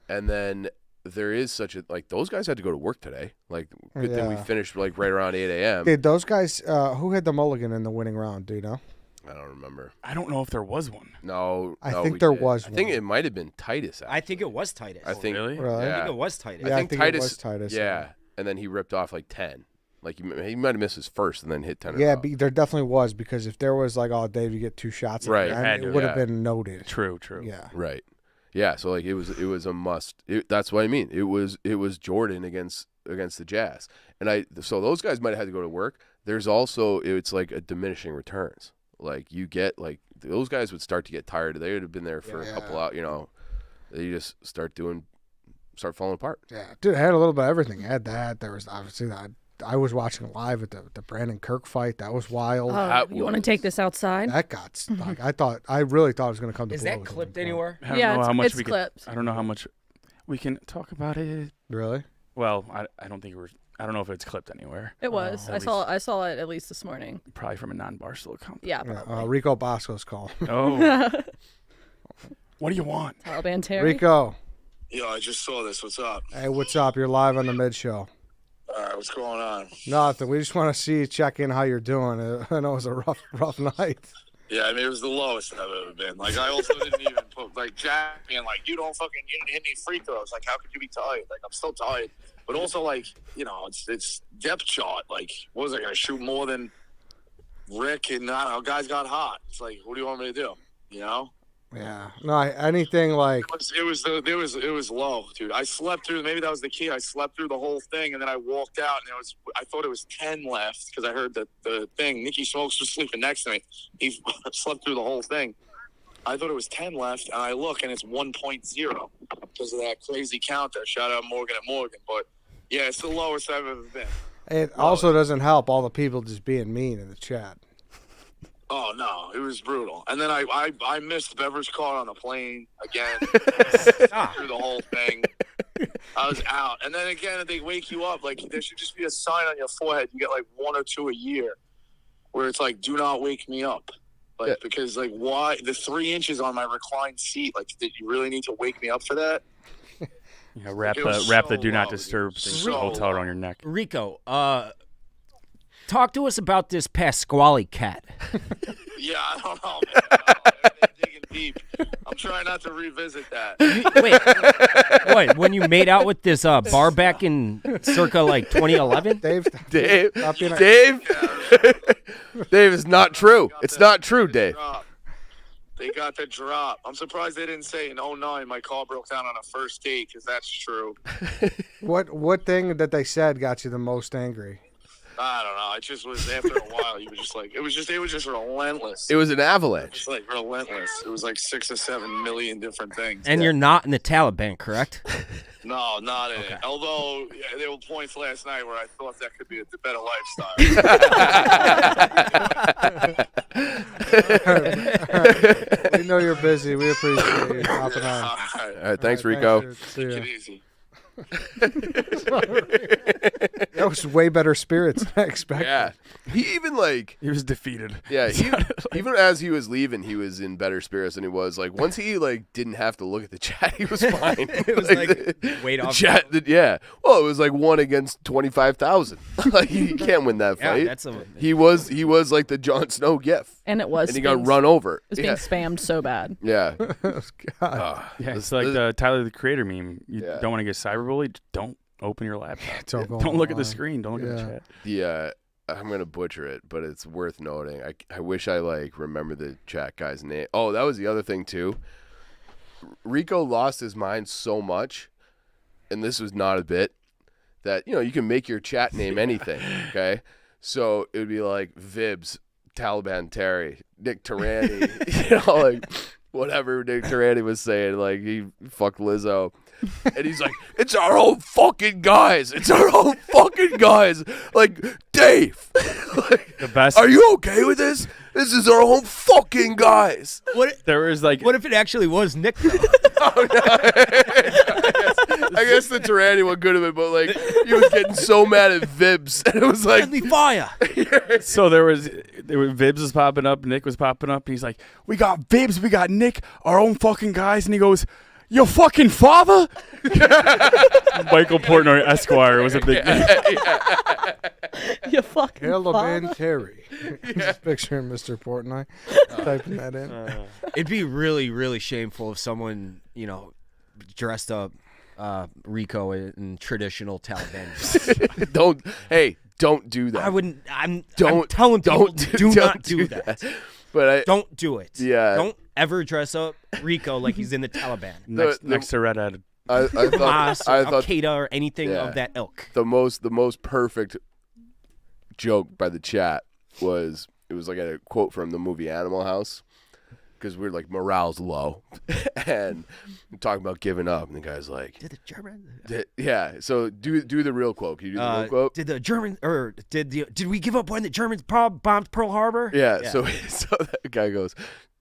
and then there is such a like those guys had to go to work today. Like good thing we finished like right around 8 a.m. Did those guys who had the mulligan in the winning round? Do you know? I don't remember. I don't know if there was one. No, I think there was. I think it might have been Titus. Actually. I think it was Titus. I think really. Yeah. I think it was Titus. Yeah, I think it was Titus. Yeah. And then he ripped off like 10. Like he might have missed his first and then hit 10. Yeah, there definitely was because if there was like, "Oh, Dave, you get 2 shots," right? It would have been noted. True. Yeah. Right. Yeah. So like it was a must. That's what I mean. It was Jordan against the Jazz, and so those guys might have had to go to work. There's also it's like a diminishing returns. Like you get like those guys would start to get tired. They would have been there for a couple out. You know, they just start falling apart. Yeah, dude, I had a little bit of everything. I had that. There was obviously that. I was watching live at the Brandon Kirk fight. That was wild. You want to take this outside? That got stuck. I really thought it was going to come to blows. Is that clipped anywhere? I don't know how much it's clipped. I don't know how much we can talk about it. Really? Well, I don't think I don't know if it's clipped anywhere. It was. I saw it at least this morning. Probably from a non-Barstool account. Yeah, probably. Rico Bosco's call. Oh. What do you want? Taliban Terry. Rico. Yo, I just saw this. What's up? Hey, what's up? You're live on the mid show. All right, what's going on? Nothing. We just want to see, check in how you're doing. I know it was a rough night. Yeah, I mean, it was the lowest I've ever been. Like, I also didn't even put, like, Jack being like, you didn't hit any free throws. Like, how could you be tired? Like, I'm still tired. But also, like, you know, it's depth chart. Like, what was I going to shoot more than Rick? And, I don't know, guys got hot. It's like, what do you want me to do? You know? Yeah. No, anything like it was low, dude. I slept through. Maybe that was the key. I slept through the whole thing, and then I walked out, and I thought it was 10 left because I heard that the thing. Nicky Smokes was sleeping next to me. He slept through the whole thing. I thought it was 10 left, and I look, and it's 1.0 because of that crazy counter. Shout out Morgan at Morgan, but yeah, it's the lowest I've ever been. it also doesn't help all the people just being mean in the chat. Oh no, it was brutal. And then I missed Bever's car on the plane again. Through the whole thing. I was out. And then again, they wake you up. Like there should just be a sign on your forehead. You get like 1 or 2 a year, where it's like, "Do not wake me up." Like because like why the 3 inches on my reclined seat? Like did you really need to wake me up for that? Yeah, wrap It was the so do not low, disturb dude. thing So for the hotel low. around your neck. Rico, talk to us about this Pasquale cat. Yeah, I don't know, man. They're digging deep. I'm trying not to revisit that. Wait, when you made out with this bar back in circa like 2011? Dave, being Dave is not true. It's not true, Dave. They got the drop. I'm surprised they didn't say in 2009 my car broke down on a first date because that's true. What thing that they said got you the most angry? I don't know. It just was after a while. You were just like, it was just relentless. It was an avalanche. Just like relentless. It was like 6 or 7 million different things. And you're not in the Taliban, correct? No, not in it. Although there were points last night where I thought that could be a better lifestyle. We know you're busy. We appreciate you hopping on. All right. All right, thanks, Rico. dude. See Take ya. it easy. That was way better spirits than I expected. Yeah, he even like He was defeated. yeah, even as he was leaving, he was in better spirits than he was. Like once he like didn't have to look at the chat, he was fine. It was like, wait the off. chat. Yeah, well, it was like 1 against 25,000. Like you can't win that Yeah, fight. that's a. He was like the Jon Snow gif, And it was. and he got run over. It was being spammed so bad. Yeah. God. Yeah, it's like the Tyler the Creator meme. You Yeah. don't want to get cyberbullied? Don't open your laptop. Don't go Don't look at the online. screen. Don't look at the Yeah. chat. I'm gonna butcher it, but it's worth noting. I wish I like remember the chat guy's name. Oh, that was the other thing too. Rico lost his mind so much, and this was not a bit, that you can make your chat name anything. Okay, so it would be like Vibs, Taliban Terry, Nick Tarani, like whatever Nick Tarani was saying, like he fucked Lizzo. And he's like, it's our own fucking guys. It's our own fucking guys. Like, Dave, like, The best. are you okay with this? This is our own fucking guys. There was like. What if it actually was Nick, though? I guess the Tarani one could have been, but like, he was getting so mad at Vibs. And it was like, Friendly fire. So there was Vibs was popping up, Nick was popping up, and he's like, "We got Vibs, we got Nick, our own fucking guys," and he goes, "Your fucking father?" Michael Portnoy Esquire was a big name. You fucking Hello, father. Ben Terry. Just picturing Mr. Portnoy typing that in. It'd be really, really shameful if someone, dressed up Rico in traditional Taliban. don't do that. I wouldn't. I'm Don't- telling people, don't do don't not do that. But Don't do it. Yeah. Don't ever dress up Rico like he's in the Taliban. Next to Red Hat. I thought Hamas, I or thought Al-Qaeda, or anything Yeah. of that ilk. the most perfect joke by the chat was like a quote from the movie Animal House, because we're like morale's low and we're talking about giving up, and the guy's like, Did the German? yeah, so do the real quote. Can you do the real quote? Did the German or did we give up when the Germans bombed Pearl Harbor? Yeah. So that guy goes,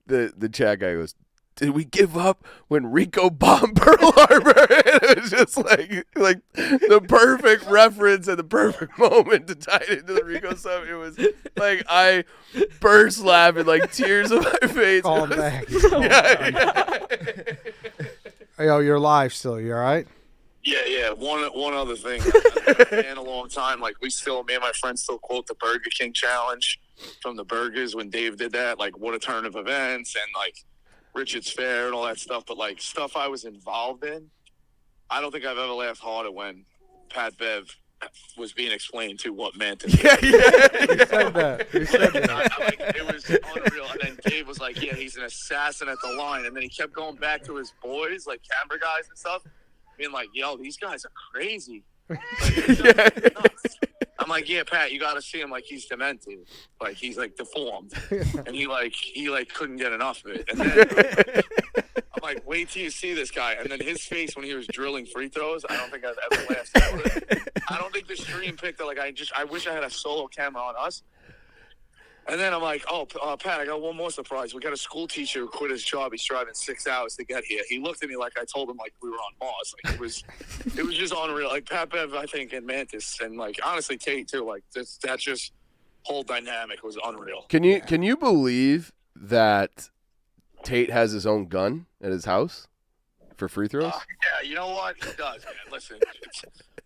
the chat guy goes, did we give up when Rico bombed Pearl Harbor? And it was just like the perfect reference and the perfect moment to tie it into the Rico stuff. It was like I burst laughing, like tears on my face. Call him back. Yo, you're live still. You all right? Yeah. One other thing. In a long time, like me and my friends still quote the Burger King challenge from the burgers when Dave did that. Like, what a turn of events, and like Richard's Fair and all that stuff. But like stuff I was involved in, I don't think I've ever laughed harder when Pat Bev was being explained to what Mantis. Yeah. You said that. You said that. It was unreal. And then Dave was like, yeah, he's an assassin at the line. And then he kept going back to his boys, like camera guys and stuff, being like, yo, these guys are crazy. I'm like, yeah, Pat, you got to see him like he's demented. Like he's like deformed. And he couldn't get enough of it. And then I'm like, wait till you see this guy. And then his face when he was drilling free throws, I don't think I've ever laughed at it. I don't think the stream picked it. Like, I wish I had a solo camera on us. And then I'm like, Pat, I got one more surprise. We got a school teacher who quit his job. He's driving 6 hours to get here. He looked at me like I told him like we were on Mars. Like it was just unreal. Like Pat Bev, I think, and Mantis, and like honestly Tate too. Like that just whole dynamic was unreal. Can you believe that Tate has his own gun at his house for free throws? Yeah, you know what? He does, man. Listen, it's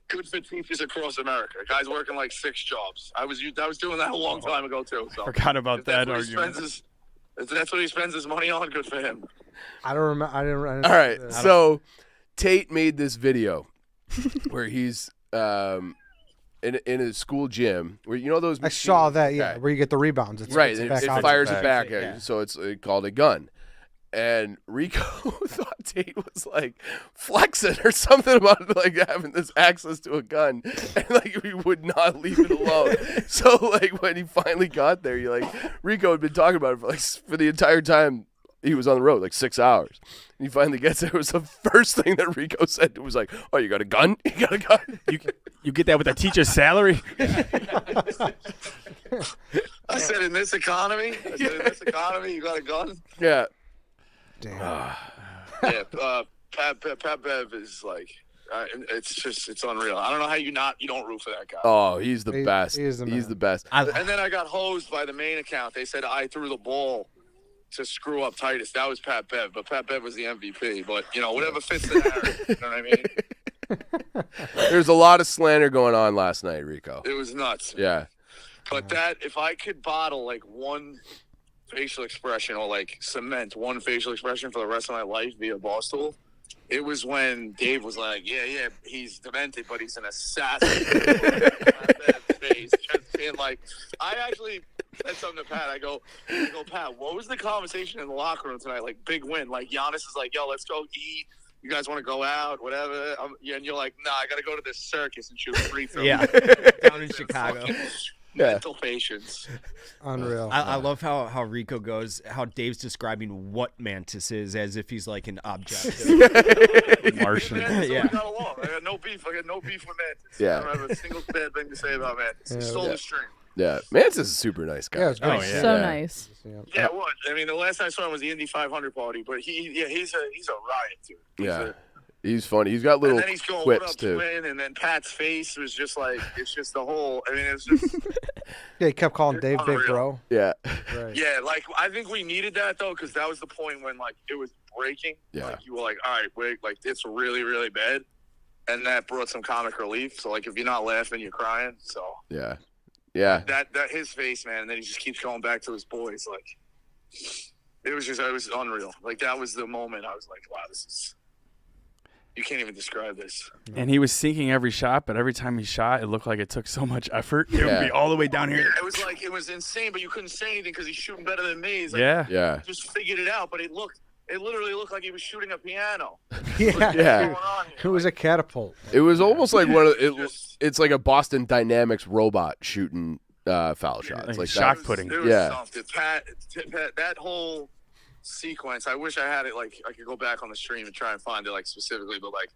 good for teachers across America. Guy's working like 6 jobs. I was doing that a long time ago too. So Forgot about if that's that what argument. if that's what he spends his money on, good for him. I don't remember. I didn't. All right, so Tate made this video where he's in a school gym where those. I saw that. Yeah, Okay. where you get the rebounds. It's Right, it's it back out. fires it back. back. Yeah. So it's called a gun. And Rico thought Tate was like flexing or something about like having this access to a gun, and like he would not leave it alone. So like when he finally got there, Rico had been talking about it for the entire time he was on the road, like 6 hours. And he finally gets there. It was the first thing that Rico said. It was like, "Oh, you got a gun? You got a gun? You get that with a teacher's salary?" I said, in this economy, you got a gun? Yeah. Damn. Yeah, Pat Bev is like, it's unreal. I don't know how you don't root for that guy. Oh, he's the best. He is the man. He's the best. And then I got hosed by the main account. They said I threw the ball to screw up Titus. That was Pat Bev, but Pat Bev was the MVP. But, whatever fits the narrative, you know what I mean? There's a lot of slander going on last night, Rico. It was nuts. Yeah. But if I could bottle like one facial expression or like cement one facial expression for the rest of my life via Barstool, it was when Dave was like, yeah, he's demented, but he's an assassin. Face, just being like, I actually said something to Pat. I go, Pat, what was the conversation in the locker room tonight? Like, big win. Like, Giannis is like, yo, let's go eat. You guys want to go out, whatever. And you're like, nah, I got to go to this circus and shoot free throws. Yeah, down in Chicago. Mental patience. Unreal. I love how Rico goes, how Dave's describing what Mantis is as if he's like an object. Martian. Yeah. We got along. I got no beef. with Mantis. Yeah. I don't have a single bad thing to say about Mantis. He stole the stream. Yeah. Mantis is a super nice guy. Yeah, it's great. So nice. Yeah, it was. I mean, the last time I saw him was the Indy 500 party, but he's a riot, dude. He's funny. He's got little and then he's going, quips what up, too. Twin? And then Pat's face was just like, it's just the whole. I mean, it's just. Yeah, he kept calling Dave Big Bro. Yeah. Right. Yeah, like I think we needed that though, because that was the point when like it was breaking. Yeah. Like you were like, all right, wait, like it's really, really bad, and that brought some comic relief. So like if you're not laughing, you're crying. So. Yeah. Yeah. That his face, man, and then he just keeps going back to his boys. Like it was unreal. Like that was the moment I was like, wow, this is. You can't even describe this. And he was sinking every shot, but every time he shot, it looked like it took so much effort. It would be all the way down here. It was insane, but you couldn't say anything because he's shooting better than me. He's like, yeah. Just figured it out, but it literally looked like he was shooting a piano. Yeah. It was a catapult. It was almost like it's like a Boston Dynamics robot shooting foul shots. Like shock pudding. It was something. Pat, that whole sequence, I wish I had it, like I could go back on the stream and try and find it like specifically, but like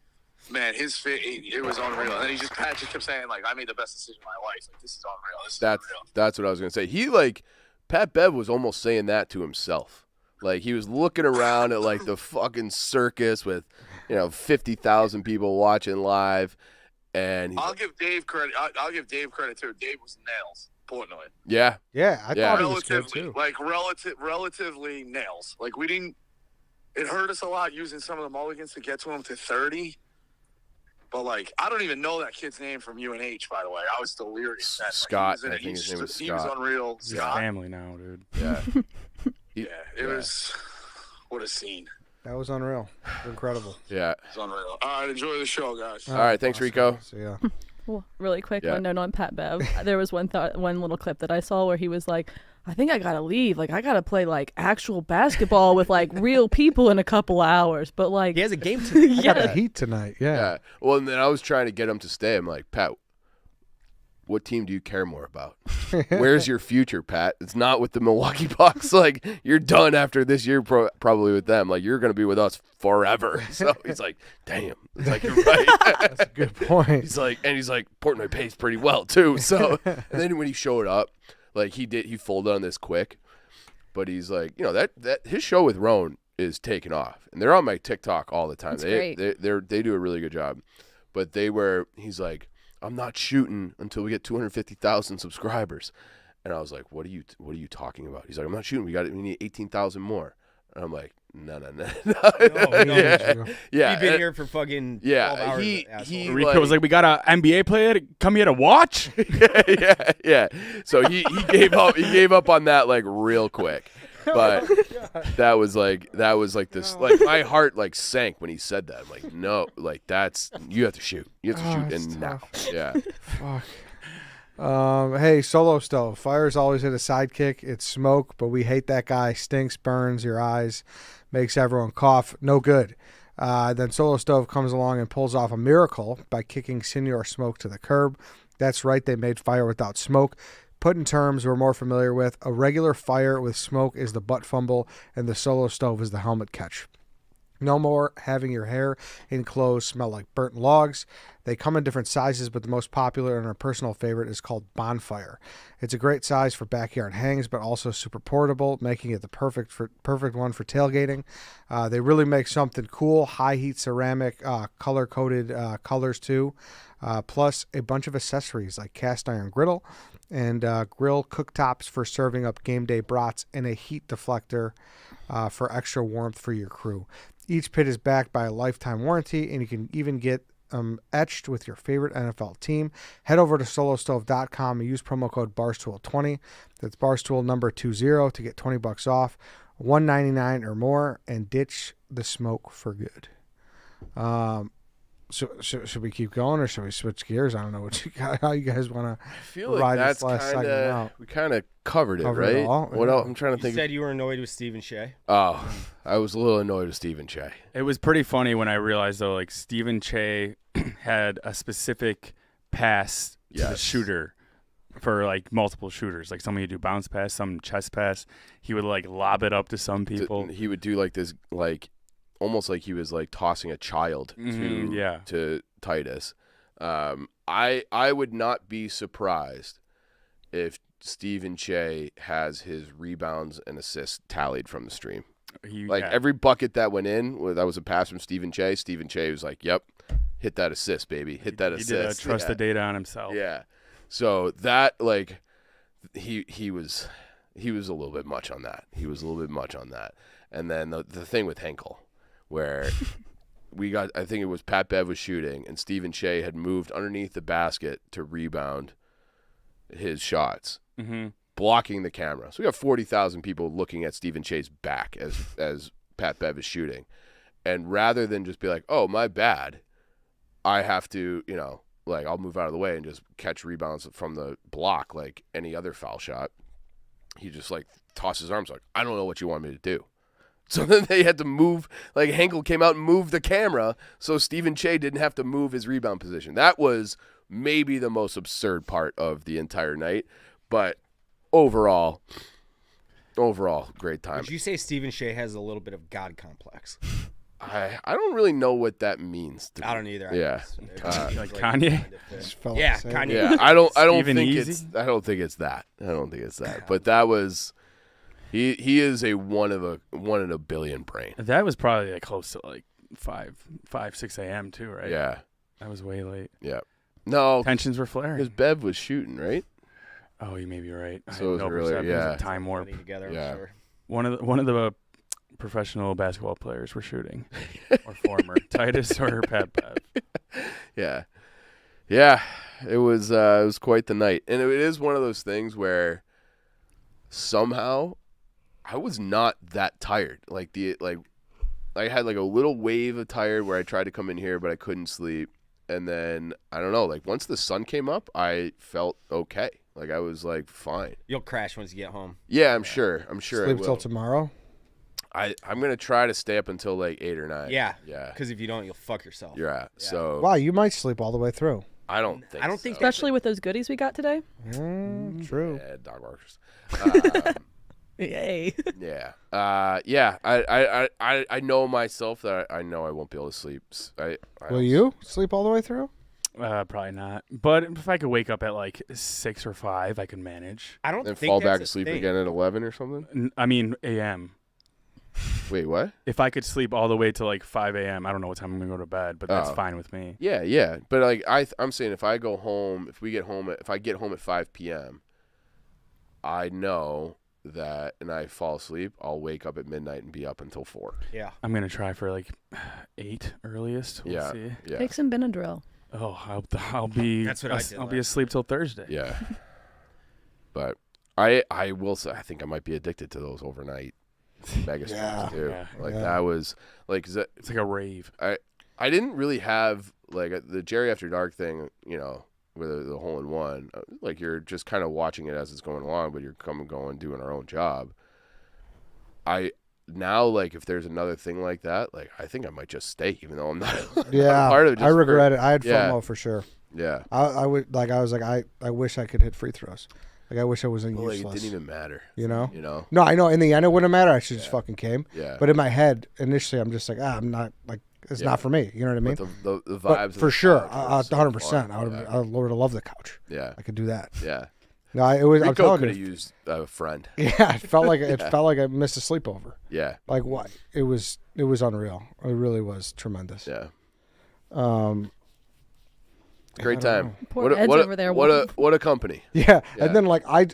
man, his fit, it was unreal. And then Pat just kept saying like, I made the best decision of my life. Like this is unreal. That's what I was gonna say. He Pat Bev was almost saying that to himself. Like he was looking around at like the fucking circus with 50,000 people watching live, and I'll give Dave credit. I'll give Dave credit too. Dave was nails. Portnoy. Yeah, I thought he was good too. Like relatively nails. Like we didn't. It hurt us a lot using some of the mulligans to get to him to 30. But like, I don't even know that kid's name from UNH. By the way, I was delirious. Scott. I think his name was Scott. He was unreal. He's Scott. family now, dude. Yeah. It was. What a scene. That was unreal. Incredible. Yeah. It's unreal. All right, enjoy the show, guys. All right, thanks, Rico. So, yeah. Well, really quick, one note on Pat Bev. There was one little clip that I saw where he was like, I think I gotta leave. Like I gotta play like actual basketball with like real people in a couple hours. But like he has a game tonight. I got the Heat tonight. Yeah. Well, and then I was trying to get him to stay. I'm like, Pat, what team do you care more about? Where's your future, Pat? It's not with the Milwaukee Bucks. Like you're done after this year, probably with them. Like you're gonna be with us forever. So he's like, damn. It's like you're right. That's a good point. He's like, Portnoy pays pretty well too. So and then when he showed up, like he folded on this quick, but he's like, that his show with Roan is taking off, and they're on my TikTok all the time. They do a really good job, but he's like, I'm not shooting until we get 250,000 subscribers, and I was like, what are you talking about? He's like, I'm not shooting. We need 18,000 more, and I'm like, no. Yeah. You've been here for fucking 12 hours. He Rico was like, we got an NBA player to come here to watch. yeah. So he gave up. He gave up on that like real quick. But that was like this. Like my heart like sank when he said that. I'm like, no, like you have to shoot. You have to shoot, and now, yeah. Fuck. Hey, Solo Stove. Fire's always hit a sidekick. It's smoke, but we hate that guy. Stinks, burns your eyes, makes everyone cough. No good. Then Solo Stove comes along and pulls off a miracle by kicking Senior Smoke to the curb. That's right, they made fire without smoke. Put in terms we're more familiar with, a regular fire with smoke is the butt fumble, and the Solo Stove is the helmet catch. No more having your hair and clothes smell like burnt logs. They come in different sizes, but the most popular and our personal favorite is called Bonfire. It's a great size for backyard hangs, but also super portable, making it the perfect one for tailgating. They really make something cool, high heat ceramic, color-coded colors too, plus a bunch of accessories like cast iron griddle and grill cooktops for serving up game day brats, and a heat deflector for extra warmth for your crew. Each pit is backed by a lifetime warranty, and you can even get etched with your favorite NFL team. Head over to solostove.com and use promo code Barstool20. That's Barstool number 20 to get $20 off, $199 or more, and ditch the smoke for good. So should we keep going or should we switch gears? I don't know how you guys want to feel ride like this last segment out. we kind of covered it, Covered it right? all? What Yeah. else? I'm trying to You think. said you were annoyed with Stephen Shea. Oh, I was a little annoyed with Stephen Che. It was pretty funny when I realized, though, like Stephen Che had a specific pass to the Yes. shooter for like multiple shooters. Like some of you do bounce pass, some chest pass. He would like lob it up to some people. He would do like this, like almost like he was like tossing a child to Titus. I would not be surprised if Stephen Che has his rebounds and assists tallied from the stream. Every bucket that went in, that was a pass from Stephen Che. Stephen Che was like, "Yep, hit that assist, baby, hit that assist." He did trust the data on himself. Yeah. So that he was a little bit much on that. And then the thing with Henkel, where I think it was Pat Bev was shooting, and Stephen Che had moved underneath the basket to rebound his shots, blocking the camera. So we got 40,000 people looking at Stephen Che's back as Pat Bev is shooting. And rather than just be like, oh, my bad, I have to, I'll move out of the way and just catch rebounds from the block like any other foul shot, he just tossed his arms like, I don't know what you want me to do. So then they had to move, Henkel came out and moved the camera so Stephen Che didn't have to move his rebound position. That was maybe the most absurd part of the entire night. But overall, great time. Would you say Stephen Shea has a little bit of God complex? I don't really know what that means. I don't either. Yeah. Like Kanye? Yeah, Kanye. Yeah, I don't Stephen think Easy? I don't think it's that. But that was he is a one in a billion brain. That was probably close to 6 a.m. too, right? Yeah. That was way late. Yeah. No, Tensions were flaring. because Bev was shooting, right? Oh, you may be right. So it was earlier, perception. It was yeah. a time warp. Together, Yeah. I'm sure. One of the professional basketball players were shooting, or former Titus or Pat Bev. Yeah. Yeah. It was quite the night. And it is one of those things where somehow I was not that tired. I had a little wave of tired where I tried to come in here but I couldn't sleep. And then I don't know, once the sun came up, I felt okay. I was fine. You'll crash once you get home. Yeah, I'm sure. I Sleep will. till tomorrow. I'm gonna try to stay up until 8 or 9. Yeah. Yeah. Because if you don't, you'll fuck yourself. You're at. So Wow, you might sleep all the way through. I don't think. So. Especially with those goodies we got today. True. Yeah, dog barkers. Yay. Yeah. Yeah. I know myself that I know I won't be able to sleep. Will you sleep all the way through? Probably not. But if I could wake up at 6 or 5, I could manage. I don't Then think fall that's back a asleep thing. again at 11 or something? I mean, a.m. Wait, what? If I could sleep all the way to 5 a.m., I don't know what time I'm going to go to bed, but that's Oh. fine with me. Yeah, yeah. But I'm saying if I get home at 5 p.m., I know that, and I fall asleep, I'll wake up at midnight and be up until 4. Yeah. I'm going to try for 8 earliest. We'll Yeah. see. Yeah. Take some Benadryl. Oh, I'll be. That's what I did I'll be last asleep till Thursday. Yeah. But I will say, I think I might be addicted to those overnight mega Yeah. too. Yeah. That was It's like a rave. I didn't really have the Jerry After Dark thing, with the hole in one. You're just kind of watching it as it's going along, but you're coming, going, doing our own job. I now, like, if there's another thing like that, like, I think I might just stay, even though I'm not, Yeah, not part of it. I regret it. I had yeah. FOMO for sure. Yeah. I wish I could hit free throws. Like, I wish I wasn't Well, useless. it didn't even matter. You know? No, I know. In the end, it wouldn't matter. I should just fucking came. Yeah. But in my head, initially, I'm just like, I'm not, like, it's not for me. You know what I mean? But the But vibes of for the sure, couch were 100%. fun. I would have loved the couch. Yeah. I could do that. Yeah. No, it was. I'm Rico telling could have you. used a friend. Yeah, it felt like I missed a sleepover. Yeah. Like what? It was unreal. It really was tremendous. Yeah. I Great don't time. know. Poor Ed's over there. What a company. Yeah. Yeah. And then like I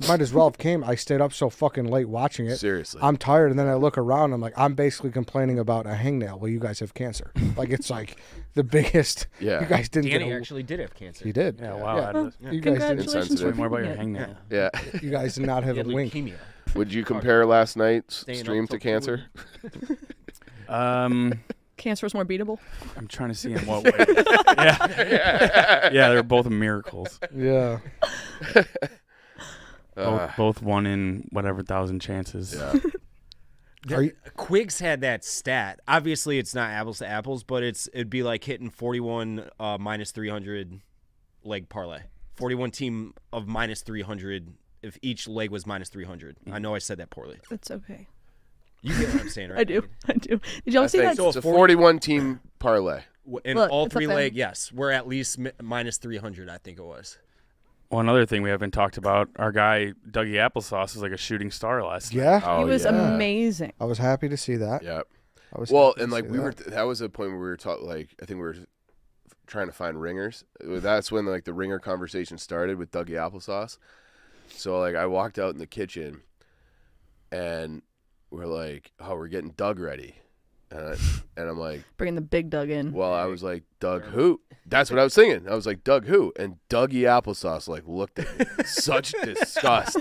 might as well have came. I stayed up so fucking late watching it. Seriously. I'm tired, and then I look around. I'm like, I'm basically complaining about a hangnail. Well, you guys have cancer. Like it's like the biggest. Yeah. You guys didn't Danny get. actually did have cancer. He did. Yeah, wow. Yeah. that is- You guys didn't. Congratulations Insensitive. for Tell me more about your being here. hangnail. Yeah. You guys did not He have had a wink. leukemia. Would you compare last night's Staying up stream till to cancer? Cancer was more beatable. I'm trying to see in what way. Yeah, they're both miracles. Yeah. Both one in whatever 1,000 chances. Yeah. Are you, Quiggs had that stat. Obviously, it's not apples to apples, but it'd be like hitting 41 minus 300 leg parlay. 41 team of minus 300 if each leg was minus 300. I know I said that poorly. It's okay. You get what I'm saying, right? I do. Did y'all see that? So it's a 41 team parlay. In Look, all it's up three there. leg, yes, we're at least minus 300. I think it was. One other thing we haven't talked about, our guy Dougie Applesauce was like a shooting star last night. yeah. Oh, He was yeah. amazing. I was happy to see that. Yeah. I was Well, happy and to like see we were, that. that was a point where we were talking. Like I think we were trying to find ringers. That's when like the ringer conversation started with Dougie Applesauce. So like I walked out in the kitchen, and we're like, "Oh, we're getting Doug ready," and I'm like, Bringing the big Doug in. "Well, I was like, Doug who?" That's what I was thinking. I was like, "Doug who?" And Dougie Applesauce like looked at me, such disgust,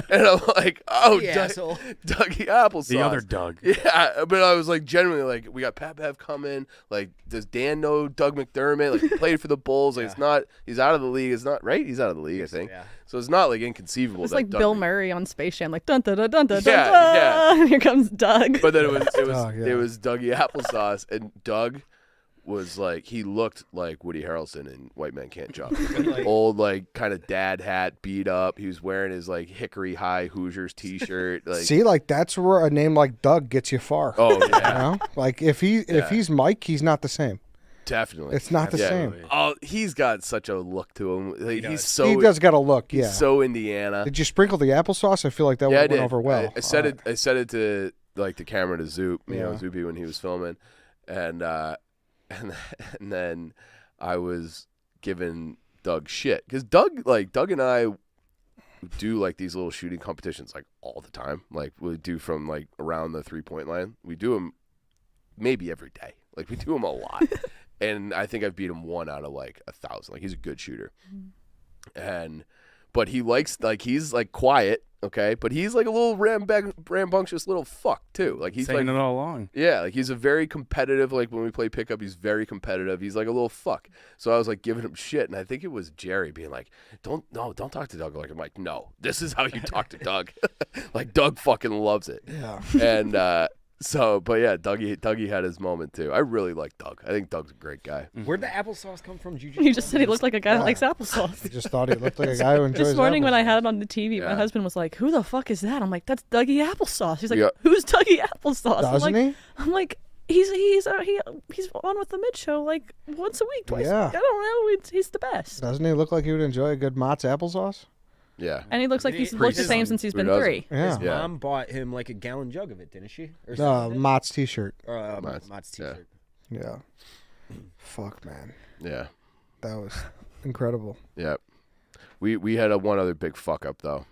and I'm like, "Oh, You asshole. Dougie Applesauce." The other Doug. Yeah, but I was like genuinely like, we got Pat Bev coming. Like, does Dan know Doug McDermott? Like, he played for the Bulls. Like, it's not. He's out of the league. It's not right. He's out of the league, I think. Yeah. So it's not like inconceivable. It's that like Doug Bill Murray on Space Jam, like dun dun dun dun dun Yeah, dun. yeah. Here comes Doug. But then it was Oh, yeah. it was Dougie Applesauce, and Doug was like, he looked like Woody Harrelson in White Men Can't Jump. Like- Old, like, kind of dad hat, beat up. He was wearing his like Hickory High Hoosiers T-shirt. Like, See, like that's where a name like Doug gets you far. oh You yeah, know, like if he's Mike, he's not the same. definitely. It's not the same. Oh, he's got such a look to him. Like, does. he's so He does got a look. he's Yeah. so Indiana. Did you sprinkle the applesauce? I feel like that Yeah, I went did. over well. I said All it. I said it to like the camera to Zoop, Yeah. Zoopy when he was filming, and then I was giving Doug shit because Doug and I do like these little shooting competitions like all the time. Like we do from like around the 3-point line. We do them maybe every day. Like we do them a lot, and I think I've beat him 1 out of like 1,000. Like he's a good shooter, but he likes like he's like quiet. Okay, but he's like a little rambunctious little fuck too. Like he's Saying like it all along. yeah, like he's a very competitive. Like when we play pickup, he's very competitive. He's like a little fuck. So I was like giving him shit, and I think it was Jerry being like, "Don't talk to Doug." Like I'm like, "No, this is how you talk to Doug." Like Doug fucking loves it. Yeah. And so, but yeah, Dougie had his moment too. I really like Doug. I think Doug's a great guy. Where'd the applesauce come from? You just said he looked like a guy that likes applesauce. I just thought he looked like a guy who enjoys This morning when I applesauce. had it on the TV, my Yeah. husband was like, "Who the fuck is that?" I'm like, "That's Dougie Applesauce." He's like, Yeah. "Who's Dougie Applesauce?" Doesn't he? I'm like, he's on with the mid show like once a week, twice. Yeah. I don't know. He's the best, Doesn't he look like he would enjoy a good Mott's applesauce? Yeah, and he looks like he's looked the His- same since he's who been doesn't? 3. Yeah. His Yeah. mom bought him like a gallon jug of it, didn't she? Or No, something? Mott's T-shirt. Mott's, Mott's yeah. t-shirt. Yeah. Fuck, man, yeah, that was incredible. yeah. We had one other big fuck up though.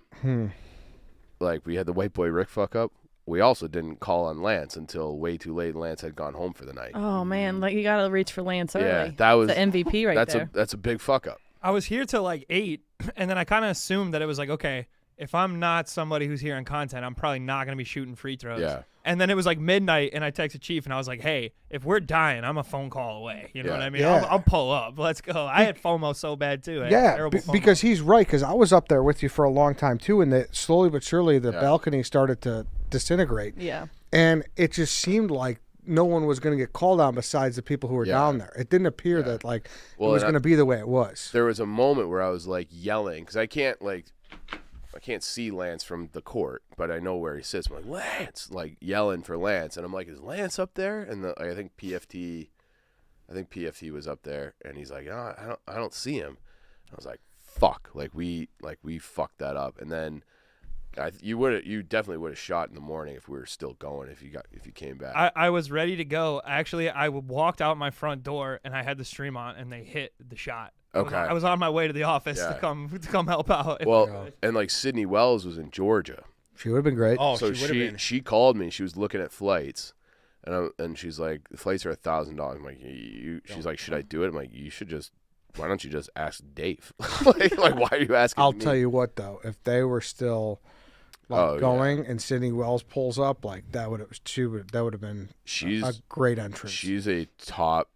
Like we had the white boy Rick fuck up. We also didn't call on Lance until way too late. Lance had gone home for the night. Oh man, like you gotta reach for Lance early. Yeah, that was the MVP right that's there. that's a big fuck up. I was here till like 8, and then I kind of assumed that it was like, okay, if I'm not somebody who's here on content, I'm probably not going to be shooting free throws. Yeah. And then it was like midnight, and I texted Chief, and I was like, hey, if we're dying, I'm a phone call away. You know Yeah. what I mean? Yeah. I'll pull up. Let's go. I had FOMO so bad, too. I had Yeah, terrible FOMO. because he's right. Because I was up there with you for a long time too, and slowly but surely the Yeah. balcony started to disintegrate, Yeah. and it just seemed like no one was going to get called on besides the people who were Yeah. down there. It didn't appear Yeah. that like Well, it was and going to be the way it was. There was a moment where I was like yelling because I can't see Lance from the court, but I know where he sits. I'm like, Lance, like yelling for Lance, and I'm like, is Lance up there? And I think PFT was up there, and he's like, oh, I don't see him. I was like, fuck, like we fucked that up, and then. You definitely would have shot in the morning if we were still going if you came back. I was ready to go. Actually, I walked out my front door, and I had the stream on, and they hit the shot. Okay. I was on my way to the office Yeah. to come help out. Well, and like Sydney Wells was in Georgia. She would have been great. Oh, So she would have been. she called me. She was looking at flights, and she's like, the flights are $1,000. I'm like, she's like, should I do it? I'm like, why don't you just ask Dave? like why are you asking? I'll me? tell you what though, if they were still going and Sydney Wells pulls up, like that would have been a great entrance. She's a top.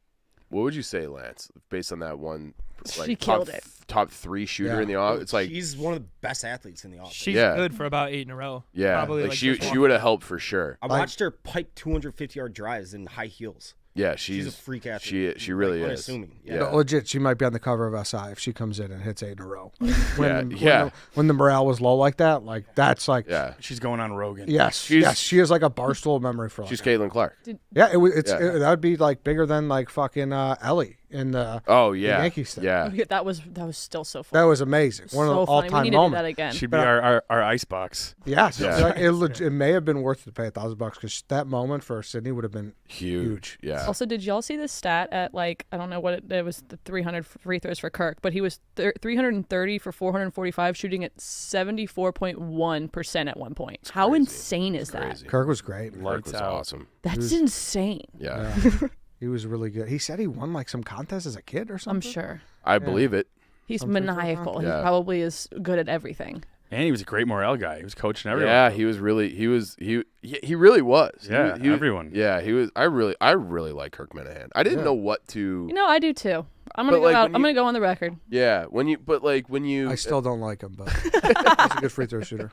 What would you say, Lance? Based on that one, like She killed it. Top 3 shooter Yeah. in the office. It's like She's one of the best athletes in the office. She's Yeah. good for about 8 in a row. yeah, Probably like like she just would have helped for sure. I watched her pipe 250-yard drives in high heels. Yeah, She's a freak athlete. She really like, is. unassuming. Yeah. No, legit, she might be on the cover of SI if she comes in and hits 8 in a row. Yeah. When the morale was low like that, like that's like Yeah, She's going on Rogan. yes, She's- she is like a Barstool memory for she's us. Caitlin Clark. Yeah, it's Yeah. that would be like bigger than like fucking Ellie in the Oh yeah, Yankees thing. yeah. That was still so fun. that was amazing. One of so the funny. We all-time need to do that moments. again. She'd be our ice box. Yes, Yeah. like, it may have been worth to pay $1,000 because that moment for Sydney would have been Huge. Yeah. Also, did y'all see this stat at like I don't know what it was the 300 free throws for Kirk, but he was 330 for 445, shooting at 74.1% at one point. How crazy. insane is that? Crazy. Kirk was great. Kirk Lights was out. awesome. That's insane. Yeah. Yeah. He was really good. He said he won like some contest as a kid or something. I'm sure I believe it. he's I'm pretty sure maniacal. Yeah. He probably is good at everything. And he was a great morale guy. He was coaching everyone. Yeah, he really was. Yeah, He- everyone. Yeah, he was. I really like Kirk Minahan. I didn't know what to. You know, I do too. I'm gonna But, go like, out. when I'm you- gonna go on the record. Yeah, when you I still don't like him, but he's a good free throw shooter.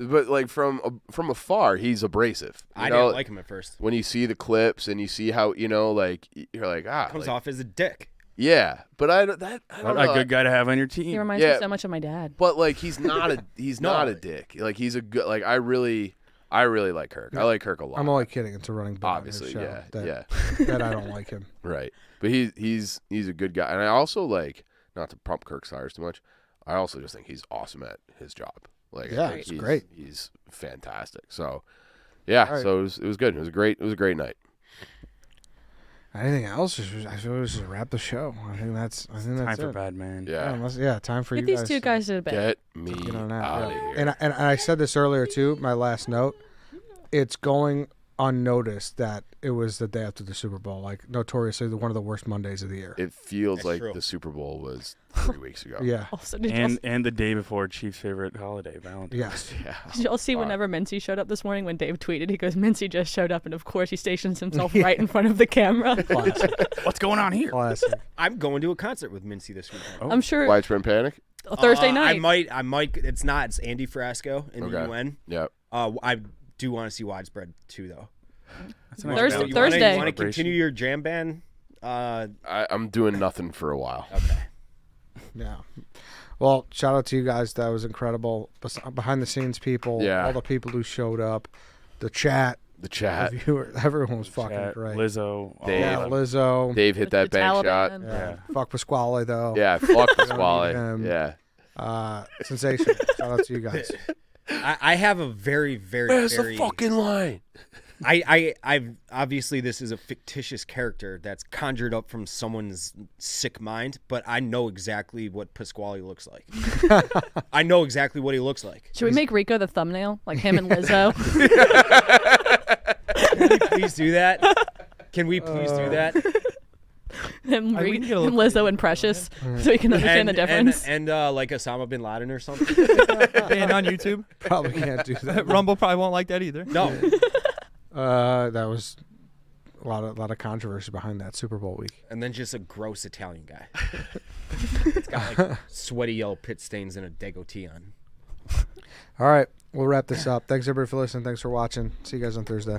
but like from afar, he's abrasive. You I know? didn't like him at first. when you see the clips and you see how like you're like Comes like, off as a dick. yeah, but I don't What know. a good guy to have on your He team. reminds Yeah. me so much of my dad. But like he's not a not a dick. Like he's a good. Like I really like Kirk. I like Kirk a lot. I'm only kidding. It's a running bit Obviously, on his show yeah, that, that I don't like him. right. But he's a good guy, and I also like not to pump Kirk's tires too much. I also just think he's awesome at his job. Like I Yeah, think it's he's great. He's fantastic. So yeah, All right. so it was good. It was a great night. Anything else? I feel we should wrap the show. I think that's Time for it. bad man. Yeah. Time for Get you these guys. two guys to bed. Get me Get on that. out of yeah. here. And I said this earlier too. My last note. It's going unnoticed that it was the day after the Super Bowl. Like notoriously one of the worst Mondays of the year. It feels That's like true. the Super Bowl was 3 weeks ago. Yeah. Also, did y'all, And the day before Chief's favorite holiday, Valentine's. Yes. Yeah. did y'all see Fuck. whenever Mincy showed up this morning when Dave tweeted? He goes, "Mincy just showed up," and of course he stations himself right in front of the camera. Classic. What's going on here? Classic. I'm going to a concert with Mincy this weekend. Oh. I'm sure Widespread panic. Thursday night. I might. It's not. It's Andy Frasco in the Okay. UN. Yep. I do want to see Widespread too, though. That's a nice Thursday- balance. Thursday. You want to continue your jam band? I'm doing nothing for a while. Okay. Yeah. Well, shout out to you guys. That was incredible. Behind the scenes people, Yeah. all the people who showed up, the chat, The chat. the viewers, everyone was fucking Chat, great. Lizzo. all Dave. Yeah, of them. Lizzo. Dave hit that The bank shot. Taliban. Yeah. Fuck Pasquale though. Yeah, fuck need Pasquale. him. Yeah. Sensational. Shout out to you guys. I have a very, very, Where's very. the fucking line? I've obviously this is a fictitious character that's conjured up from someone's sick mind, but I know exactly what Pasquale looks like. I know exactly what he looks like. Should we make Rico the thumbnail, like him and Lizzo? Please do that. Can we please do that? Him, we can get a little Lizzo and Precious, so you can understand the difference. And like Osama bin Laden or something. Banned on YouTube. Probably can't do that. Rumble probably won't like that either. No. That was a lot of controversy behind that Super Bowl week. And then just a gross Italian guy. It's got like sweaty yellow pit stains and a Dago tee on. All right, we'll wrap this up. Thanks everybody for listening. Thanks for watching. See you guys on Thursday.